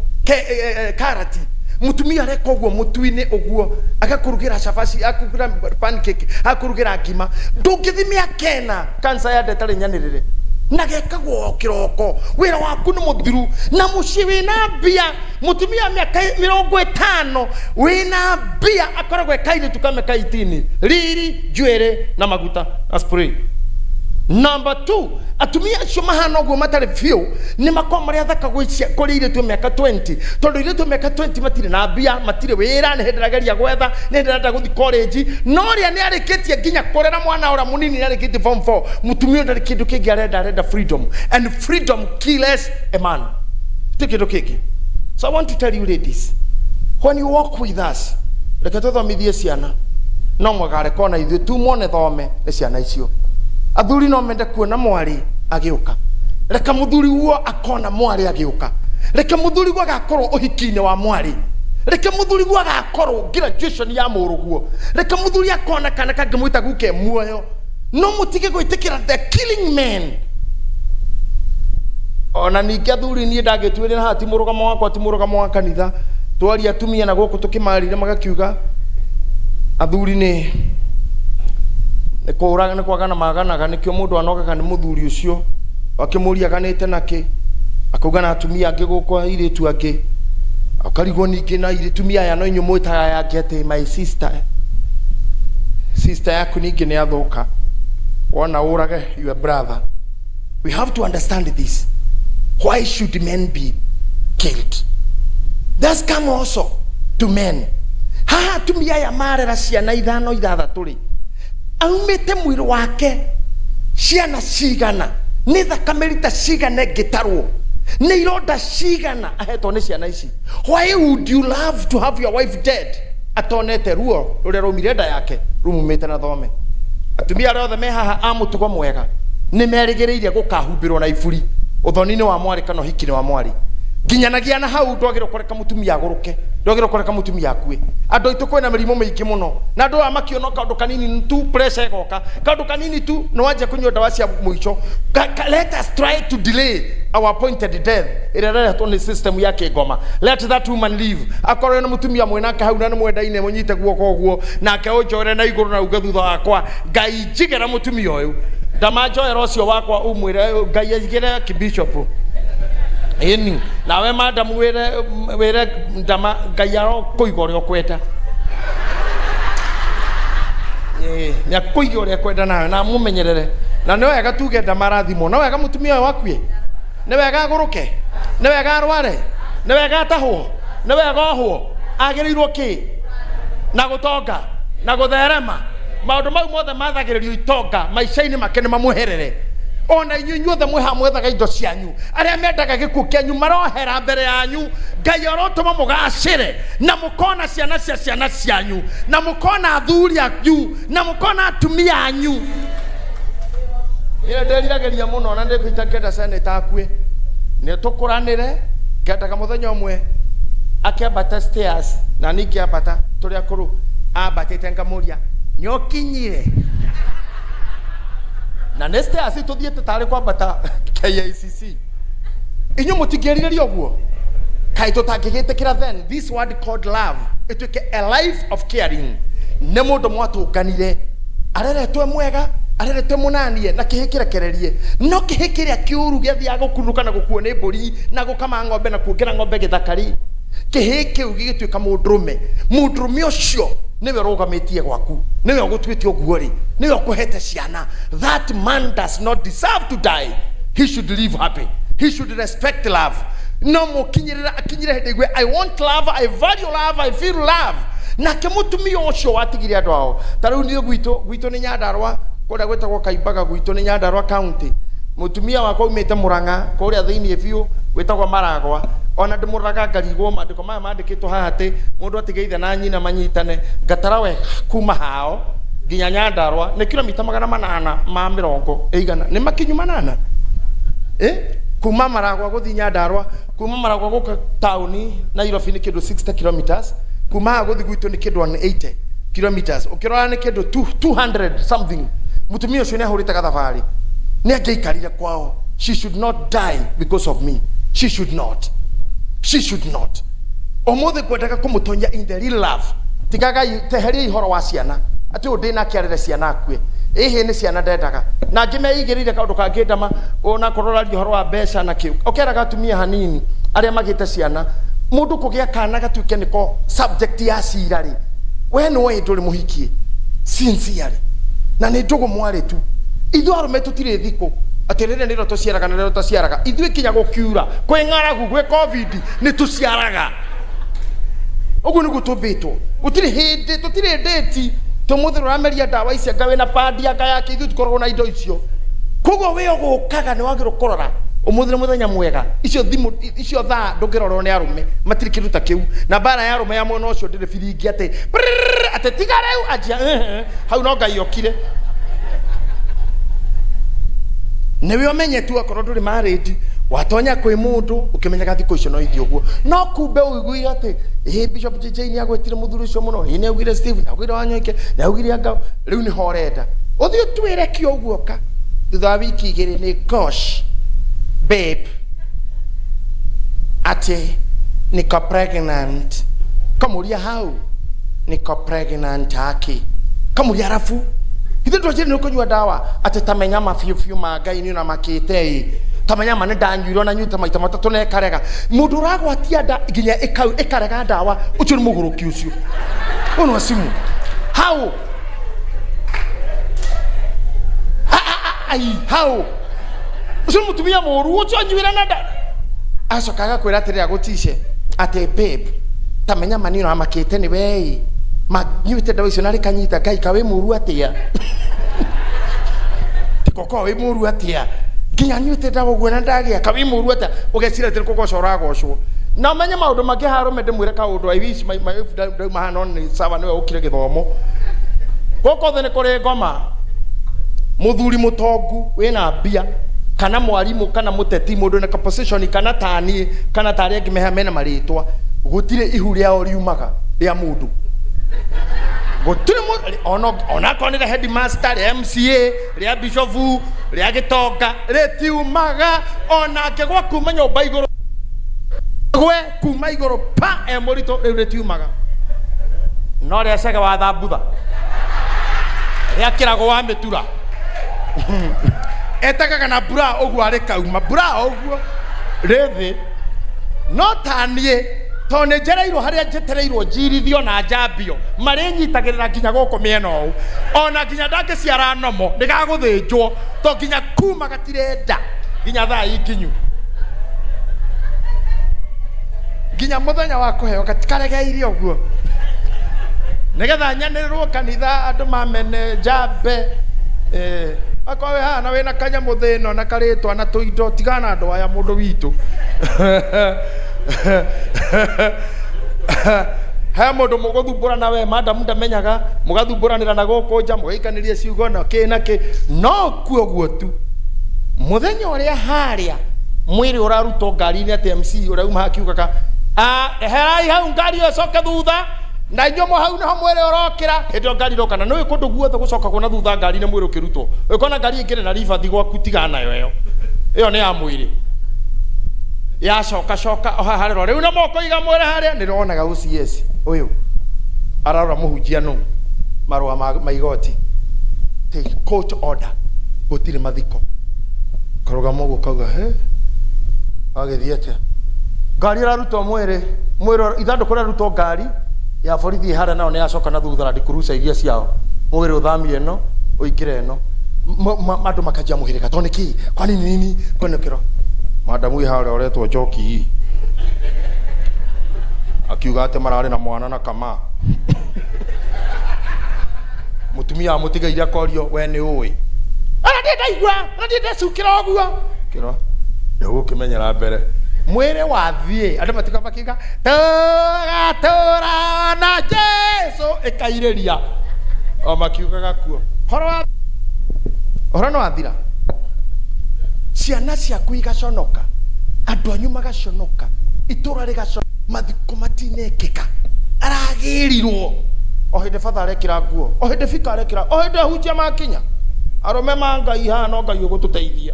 karati mutumia reka uguo mutuine uguo akakurugira shafashi akurugira pancake akurugira ngima ndungithimia kena kansa ya ndetari nyanirire na gekagwo kiroko wira waku ni muthiru na muci wina mbia mutumia miaka 50 wina mbia akoragwe kaini tukame kaitini riri njwere na maguta na spray. Number 2, atumia acio mahana guo matari fiu ni makoma ria thaka gwicia kuri ile tu miaka 20 tondu ile tu miaka 20 matire na mbia matire wira ni henderageria gwetha ni ndirenda guthi college no ria ni arikitie nginya kurera mwana ora munini ni arikitie form 4 mutumia ndari kindu kingi arenda freedom, and freedom kills a man. Kindu kingi. So I want to tell you ladies, when you walk with us, reke tuthomithie ciana no mwagare kona ithu tu mone thome ni ciana icio. Athuri no mende kuona mwari agiuka. Reka muthuri uo akona mwari agiuka. Reke muthuri gwa gakorwo uhikine wa mwari. Reke muthuri gwa gakorwo graduation ya muruguo. Reke muthuri akona kana kangimwita guke muoyo. No mutige gwitikira the killing men. Ona ningi athuri ni ndagitwirira hati murugamo wakwa ti murugamo wa kanitha. Twari atumia na guku tukimarire magakiuga athuri ni nikuraga nikwagana maganaga nikio mundu anogaga ni muthuri ucio akimuria ganite naki akauga na atumia angi gukwa iritu angi akarigwo ningi na iritumia ya no inyumwitaga ya ngete my sister yaku ningi ni athuka wona urage your brother. We have to understand this. Why should men be killed? That's come also to men. Ha atumia ya marera ciana 5 6 aumete mwiri wake ciana cigana ni thakame rita cigana gitarwo ni ironda cigana ahetwo ni ciana ici. Why would you love to have your wife dead? Atonete ruo rure rumire nda yake rumumite na thome. Atumia rothe me haha amutugo mwega ni merigiriire gukahumbirwo na iburi uthoni-ini wa mwari kana hiki-ini wa mwari ginyanagia na hau ndwagire kureka mutumia aguruke ndwagire kureka mutumia akue. Andu aitu kwena mirimo mingi muno na andu amakiono kandu kanini tu pressure goka kandu kanini tu no wanje kunywa dawa cia muico. Let us try to delay our appointed death irerere tone system yake ngoma. Let that woman live. Akorwo na mutumia mwenake hau na mwendaine munyite guoko guo nake onjore na iguru na uga thutha wakwa ngai njigera mutumia uyu ndamajoera ucio wakwa umwire ngai ajigere Archbishop eni nawe madam were ndama gayaro kuigo rio kweta nya kuigo rio kweta na mumenyerere na no wega tuge ndamarathimo no wega mutumia wakue ne wega aguruke ne wega arware ne wega atahwo ne wega ohwo agirirwo ki na gutonga na gutherema maundu mau mothe mathagiririo itonga maica-ini make ni mamuherere. Ona inyuothe mwethaga indo cianyu aria mendaga gikuo kianyu marohera mbere yanyu ngai arotuma mugacire na mukona ciana cia ciana cianyu na mukona athuri anyu na mukona atumia anyu. Ira ndirirageria muno na ndikuita ngenda seneta akue ni tukuranire ngendaga muthenya umwe akiambata stairs na nikiambata turi akuru ambatite ngamuria nyokinyire na neste asi tuthiete tare kwambata KICC inyu mutigerireria oguo kai tutangigitikira then this word called love ituke a life of caring ne mundu mwatukanire areretwe mwega areretwe munanie na kihikirekererie no kihikiria kiuru gethia gukuruka na gukuo ni mburi na gukama ng'ombe na kuongera ng'ombe githakari kihiki ugigituika mundrume ucio niwe rugamitie gwaku niwe ugutwite oguori niwe ukuhete ciana. That man does not deserve to die. He should live happy. He should respect love. No mukinyirira akinyire hedegwe I want love, I value love, I feel love. Na kemutumia ucio watigire andu ao tariu ndio gwitu ni Nyandarua kuria gwetagwo Kaimbaga gwitu ni Nyandarua county. Mutumia wakwa umite Murang'a kuria thiini biu gwetagwo Maragwa ona ndimuraga ngarigwo mandiko maya mandikitwo haha ati mundu atigeithe na nyina manyitane ngatara we kuma hao nginya Nyandarua ni kilomita 800 ma mirongo eigana ni makinyu 8 kuma Maragwa guthi Nyandarua kuma Maragwa guka tauni Nairobi ni kindu 60 kilometers kuma guthi gwitu ni kindu 80 kilometers ukirora ni kindu 200 something. Mutumia ucio ni ahurite gathabari ni angeikarire kwao. She should not die because of me. She should not. She should not. Omothe kwendaga kumutonya in the real love. Tigaga teheria ihoro wa ciana. Ati udina kiarire ciana akue. ehe ne ciana ndendaga na ngimeigirire kaundu kangindama ona korora horo wa mbeca na kiu okera gatumia hanini aria magite ciana mundu kugia kana gatuike niko subject ya cira ri we no we nduri muhikie sincerely na ni ndugu mwari tu ithu arume tutire thiko atirire ni roto ciaraga na roto ciaraga ithu ikinya gukiura kwi ng'aragu gwi covid ni tuciaraga ugu ni gutubitwo gutire hindi tutire date tumuthiro ameria dawa ici ngawe na padi anga yake ithu tukorwo na indo icio kugo we ogukaga ni wagiro korora umuthire muthenya mwega icio thimu icio tha ndungirorwo ni arume matiri kiruta kiu na bara ya arume ya mwana ucio ndire firingi ate tigare ajia hau no ngai okire newe omenye tu akorwo nduri married watonya kwi mundu ukimenya gathiko icio no ithi uguo no kumbe uiguire ati Bishop JJ ni agwetire muthuri ucio muno ni augire Steve ni augire Wanyoike ni augire anga riu ni horenda uthio twire kio uguo ka thutha wa wiki igiri ni gosh babe ati niko pregnant kamuria hau niko pregnant aki kamuria rafu ithe twaje ni kunywa dawa ati tamenya mafiu magai ni na makite tamenya mane ndanyuiro na nyuta maita matatu na ekarega mundu ragwatia da ginya ekarega dawa ucio ni muguruki ucio ono simu hau ai hau ucio mutumia moru ucio nyuira na da acokaga kwira atiri agutishe ate babe tamenya manino amakite ni wei manyuite dawa icio nari kanyita ngai kawe muru atia tikoko we muru atia ginya nyuite dawa gwena ndagia kawe muru atia ugecira tiri kugocora gocwo na menye maundu mangĩ harume ndimwire kaundu I wish my if mahano ni sawa niwe ukire githomo goko thene kuri ngoma muthuri mutongu wina mbia kana mwarimu kana muteti mundu na position kana tani kana tari ngimeha mena maritwa gutire ihu ria oriumaga ria mundu gutire ona konira headmaster ria MCA ria bishop ria gitonga retiumaga ona ngegwa kuma nyomba iguru gwe kuma iguru pa emorito retiumaga no ria cega wa thambutha ria kirago wa mitura etakaga na bura ogu ari kauma bura ogu rethi no tanie tone jereiro haria jetereiro njirithio na njambio mari nyitagirira ginya goko mieno ona ginya ndake ciara nomo ndigaguthinjwo to ginya kuma gatirenda ginya thaa ikinyu ginya muthenya wa kuheo gatikaregeire oguo nigetha nyanirwo kanitha andu mamene njambe akawe hana wena kanya muthino na karitwa na tuindo tigana andu aya mundu witu ha mundu muguthumbura na we madam ndamenyaga mugathumburanira na goko nja mugaikanirie ciugo na ki no kuo guo tu muthenya uria haria mwiri uraruto ngari-ini ati MC urauma hakiugaga herai hau ngari yo coke thutha na nyomo hau na mwere orokira edo ngari rokana no ikundu guothe gucoka kuna thutha ngari ne mwiri ukirutwo ukona ngari ingire na river thigwaku tigana nayo iyo ni ya mwiri ya coka harero riu na moko iga mwere haria ni ronaga ucs uyu ararora muhunjia no marua maigoti take court order gutire mathiko karuga mogo kauga agithiete ngari ararutwo mwiri ithandu kura rutwo ngari ya borithi hara nao ne acoka na thutha ndi kuruca iria ciao mwiri uthamie no uingire no mandu makajia muhirika to niki kwa nini kwenekero madamu ihare oretwo njoki akiuga ate marare na mwana na kama mutumia mutigaire korio we ni uwi ara ndaigua ara ndacukira oguo kiro ndio kimenyera mbere mwire wathie andu matika makiga tora na Jesu ekaireria o makiugaga kuo horo no athira ciana ciaku igaconoka andu anyu magaconoka itura rigaconoka mathiko matinekeka aragirirwo o hindi fatha arekira nguo o hindi fika arekira o hindi hunjia makinya arume ma ngai hana ngai ugututeithia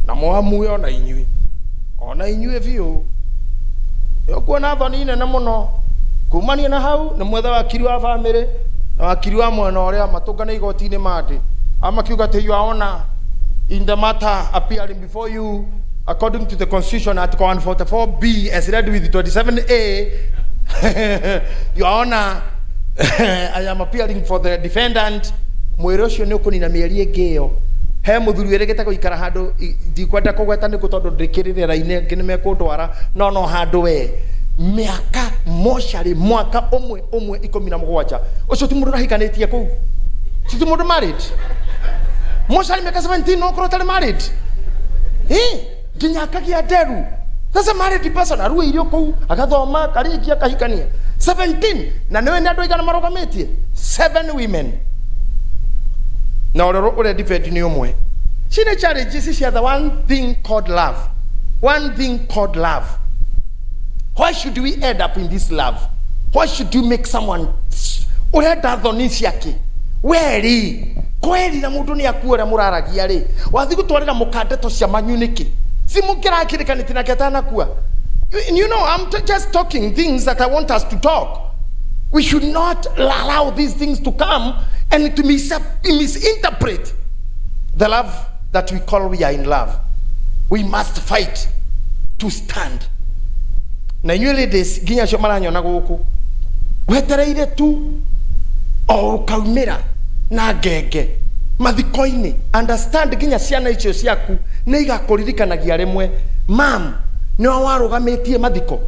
na mohamuyo na inyui ona inyue biu yokuona thoni nene muno kumania na hau na mwetha wakiri wa family na wakiri wa mwena uria matungana igoti-ini mandi Amakiuga te Your Honor, in the matter appearing before you, according to the Constitution, Article 144B, as read with 27A, Your Honor, I am appealing for the defendant. Mwerosho nuko nina mieri egeo. He muthuri weregeta ko ikara handu ndikwenda kugweta ni gutondu ndikirire raine ngine mekundwara no handu we miaka moshari mwaka umwe 17 ucio ti mundu rahikanitie ku ti mundu married moshari miaka 17 no kurotale married ginyaka kia deru. That's a married person aruwe irio ku akathoma karikia kahikania 17 na niwe ndio igana marogametie 7 women. Now the defeat in umwe. Chine challenges is the one thing called love. One thing called love. Why should we end up in this love? Why should you make someone urenda thonisi yake? Weri kweli na mundu ni akuora muraragia ri. Wathi gutwarira mukandeto cia manyuniki. Si mukira akirikaniti na ketana kuwa. You know, I'm just talking things that I want us to talk. We should not allow these things to come and to misinterpret the love that we call we are in love. We must fight to stand. Na nyele des ginya shomaranyo na guku. Wetereire tu o kaumira na gege. Mathikoini understand ginya ciana icio ciaku ne igakuririkanagia remwe. Mam no warugametie mathiko.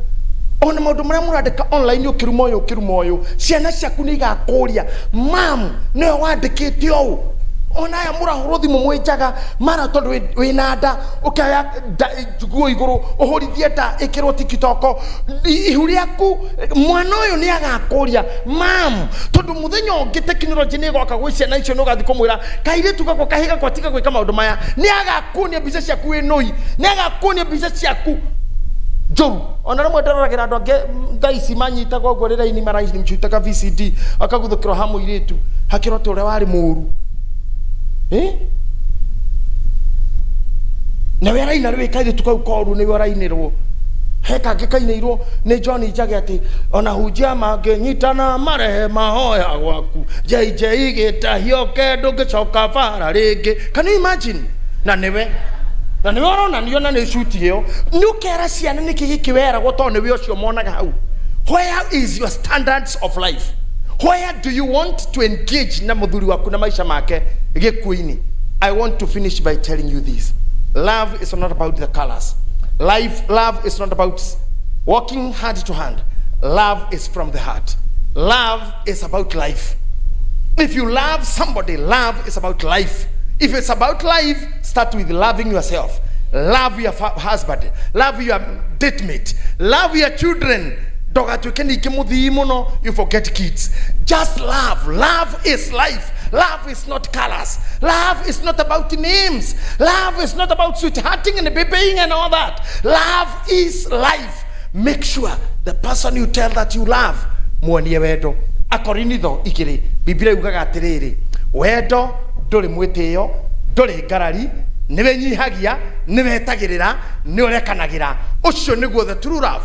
Ona maundu maria murandika online ukirumoyo ciana ciaku ni igakuria mam no wandikite ou ona ya murahuru thimu mwenjaga mara tondu winanda ukaya juguo iguru uhorithie ta ikirwo tikitoko ihuriaku mwana uyu ni agakuria mam tondu muthenya ungi technology ni goka gwi ciana icio no gathi kumwira kairitu gako kahiga kwatika gwika maundu maya ni agakunia mbica ciaku winoi ni agakunia mbica ciaku Joru, ona ramwe ndararagira andu ange thaici manyita gogwo rira ini maraici nimchutaga VCD akaguthukira hamu iritu hakirote ure wari muru na wera ina rwe kaire tukau koru ni wera inirwo heka gikainirwo ni John Ijage ati ona hujia magenyitana marehe mahoya gwaku JJ GITAHI kendo gicoka bara ringi. Can you imagine? Na niwe orona niona ni shoot hiyo nukera ciana niki gikiwera gotone we ucio monaga hau. Where is your standards of life? Where do you want to engage na muthuri waku na maisha make gikuini? I want to finish by telling you this. Love is not about the colors. Love is not about walking hand to hand. Love is from the heart. Love is about life. If you love somebody, love is about life. If it's about life, start with loving yourself. Love your husband. Love your date mate. Love your children. You forget kids. Just love. Love is life. Love is not colors. Love is not about names. Love is not about sweethearting and babying and all that. Love is life. Make sure the person you tell that you love muonie wendo. Akorinitho ikiri Biblia yugaga atiriri wendo nduri mwitio nduri ngarari niwe nyihagia niwe etagirira ni urekanagira ucio niguo the true love.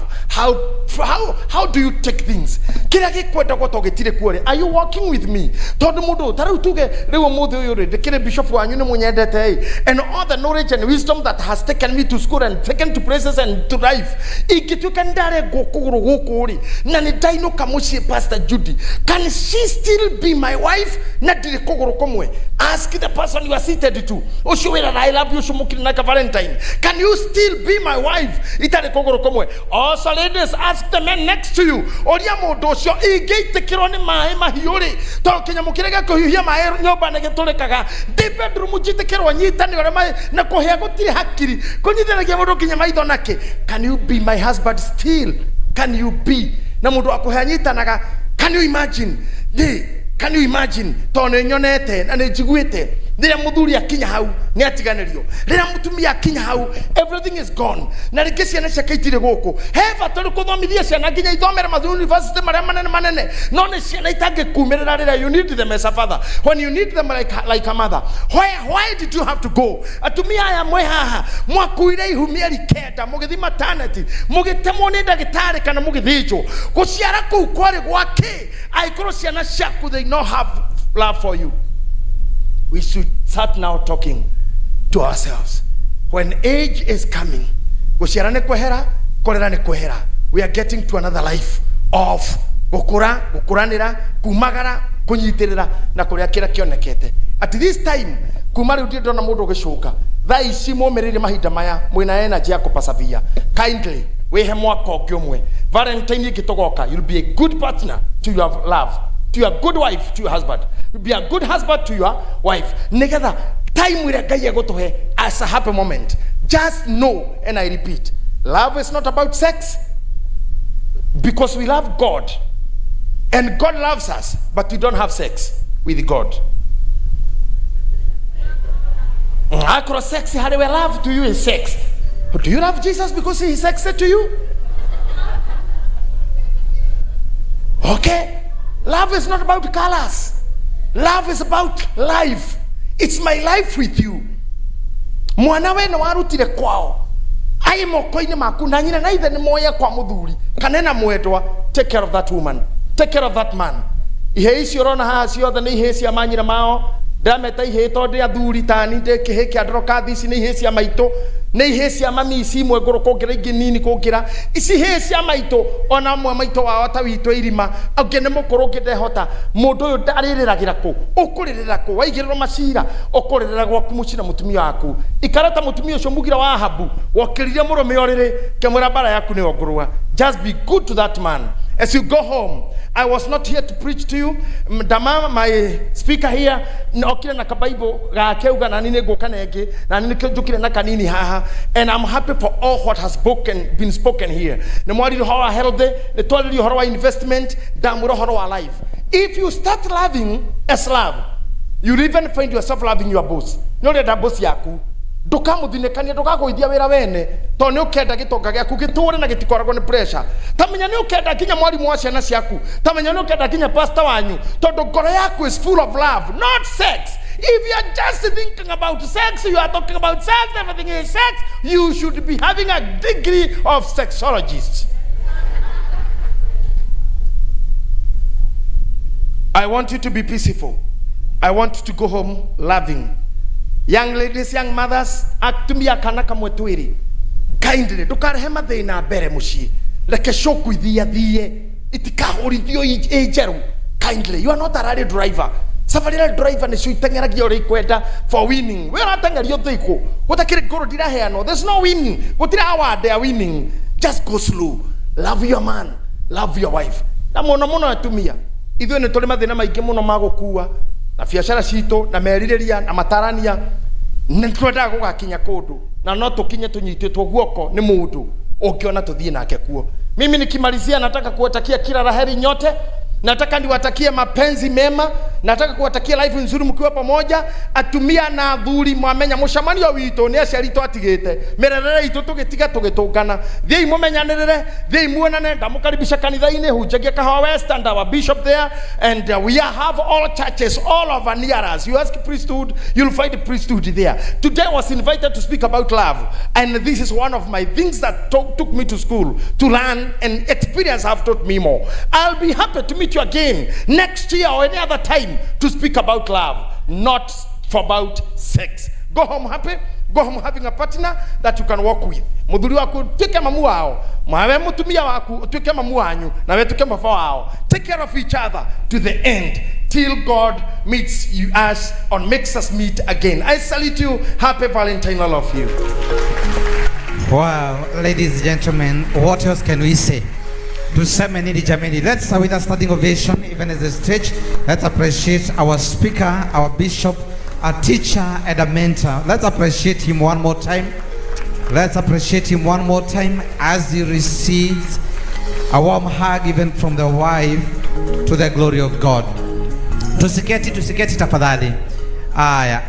How do you take things? Kira gikwenda gotogitire kuore. Are you walking with me? Tondu mundu taru tuge riwo muthe uyu ri dikire bishop wanyu ni munyendete and all the knowledge and wisdom that has taken me to school and taken to places and to life igituka ndare gukuguru gukuri na ni daino kamushi Pastor Judy. Can she still be my wife? Na dire kuguru komwe. Ask the person you are seated to. Ucio wira I love you shumukiri na Valentine. Can you still be my wife? Itare kuguru komwe. Also ladies, ask the men next to you. Oria mundu ucio igite kironi mai mahiuri to kinyamukirega kuhiuhia mai nyomba ne gitulikaga the bedroom jite kirwa nyitani ore mai na kuhia gutiri hakiri kunyithiragia mundu kinyama itho nake. Can you be my husband still? Can you be na mundu akuhia nyitanaga? Can you imagine? Can you imagine? Tone nyonete na njiguite Dira muthuri akinya hau ni atiganirio. Dira mutumia akinya hau everything is gone. Na rikesi ana shakaitire goko. Heva tole kuthomithia ciana nginya ithomera mathu university maria manene. No ne ciana itange kumerera rira you need them as a father. When you need them like a mother. Why did you have to go? Atumia aya mwe haha mwakuire ihumieri kenda mugithi maternity mugitemwo ni ndagitari kana mugithijo. Guciara ku kwari gwake aikoro ciana ciaku they not have love for you. we should start now talking to ourselves. When age is coming, guciara ne kwehera, korera ne kwehera. We are getting to another life of gukuranira, kumagara, kunyitirira na kuria kira kionekete. At this time, kumari utido na mundu gishuka. Tha ici momerere mahinda maya mwina energy ya kupasavia. Kindly, wehe mwaka ogiomwe. Valentine gitogoka, you'll be a good partner to your love, to your good wife, to your husband. You'll be a good husband to your wife. Together, time we are go to her as a happy moment. Just know, and I repeat, love is not about sex, because we love God, and God loves us, but we don't have sex with God. Across sex, how do we love to you is sex? Do you love Jesus because he is sexy to you? Okay, love is not about colors. Love is about life. It's my life with you. Mwana we na warutire kwao. Ai moko-ini maku na nyina na ithe ni moya kwa muthuri. Kanena mwendwa, take care of that woman. Take care of that man. Ihe icio rona haha ciothe ni ihe cia manyina mao. Ndameta ihe tondu athuri tani ndekihe kia ndorokathi ici ni ihe cia maito. Ni ihe cia mami ici imwe nguru kongira ingi nini kongira. Ici ihe cia maito ona mwe maito wao ta witwe irima. Angi ni mukuru ngidehota. Mundu uyu ndaririragira ku. Ukuririra ku. Waigiriro macira. Ukuririra gwaku mucira mutumia waku. Ikarata mutumia ucio mugira wa Ahabu. Wakiririe murume oriri kemura bara yaku ni ogurwa. Just be good to that man. As you go home, I was not here to preach to you. Dama, my speaker here, okire na kabaibo ga keuga na nini goka nege na nini kujukire na kanini haha, and I'm happy for all what has been spoken here. Ne mwali horo healthy, ne twali horo investment, damuro horo life. If you start loving as love, you'll even find yourself loving your boss. No le da boss yaku. Ndukamuthinekania ndugagoithia wira wene to ni ukenda gitonga giaku giture na gitikoragwo ni pressure. Tamenya ni ukenda kinya mwalimu wa ciana ciaku, tamenya ni ukenda kinya pastor wanyu tondu ngoro yaku is full of love, not sex. If you are just thinking about sex, you are talking about sex, everything is sex, you should be having a degree of sexologist. I want you to be peaceful. I want you to go home loving. Young ladies, young mothers, atumia kana kamwe twiri. Kindly, ndukarehe mathina mbere mucii. Reke shoku thie itikahurithio ejeru. Kindly, you are not a rally driver. Safari rally driver ni itengeragia uri kwenda for winning. We are tengerio thiko. Gutakire ngoro ndiraheano. There's no winning. Gutira award they are winning. Just go slow. Love your man, love your wife. Na muno atumia. Ithuĩ nĩ tũrĩ mathĩna maingĩ mũno ma gũkua na biacara citũ na merirĩria na matarania nĩ twendaga gũgakinya kũndũ na no tũkinye tũnyitĩtwo guoko nĩ mũndũ ũngĩona tũthiĩ nake kuo. Mimi nikimalizia nataka kuwatakia kila la heri nyote. Nataka niwatakie mapenzi mema, nataka kuwatakia life nzuri mkiwa pamoja. Atumia na athuri mwamenya mucamanio witũ nĩ aciarito atigĩte mererere itũ tũgĩtiga tũgĩtũngana. Thiĩ mumenyanĩrĩre, thiĩ muonane. Ndamukaribisha kanitha-inĩ hunjagia kahawa West and our bishop there, and we have all churches all over near us. You ask priesthood, you'll find the priesthood there. Today I was invited to speak about love, and this is one of my things that took me to school to learn, and experience have taught me more. I'll be happy to meet you again next year or any other time to speak about love, not about sex. Go home happy, go home having a partner that you can walk with. Muthuri waku tuke mamu wao, mwawe mutumia waku tuke mamu wanyu na we tuke mafa wao. Take care of each other to the end till God meets you us or makes us meet again. I salute you. Happy Valentine, all of you. Wow, ladies and gentlemen, what else can we say? Tuseme nini jameni? Let's start with a standing ovation even as a stage. Let's appreciate our speaker, our bishop, a teacher and a mentor. Let's appreciate him one more time. Let's appreciate him one more time as he receives a warm hug even from the wife to the glory of God. Tusiketi tafadhali. Aya.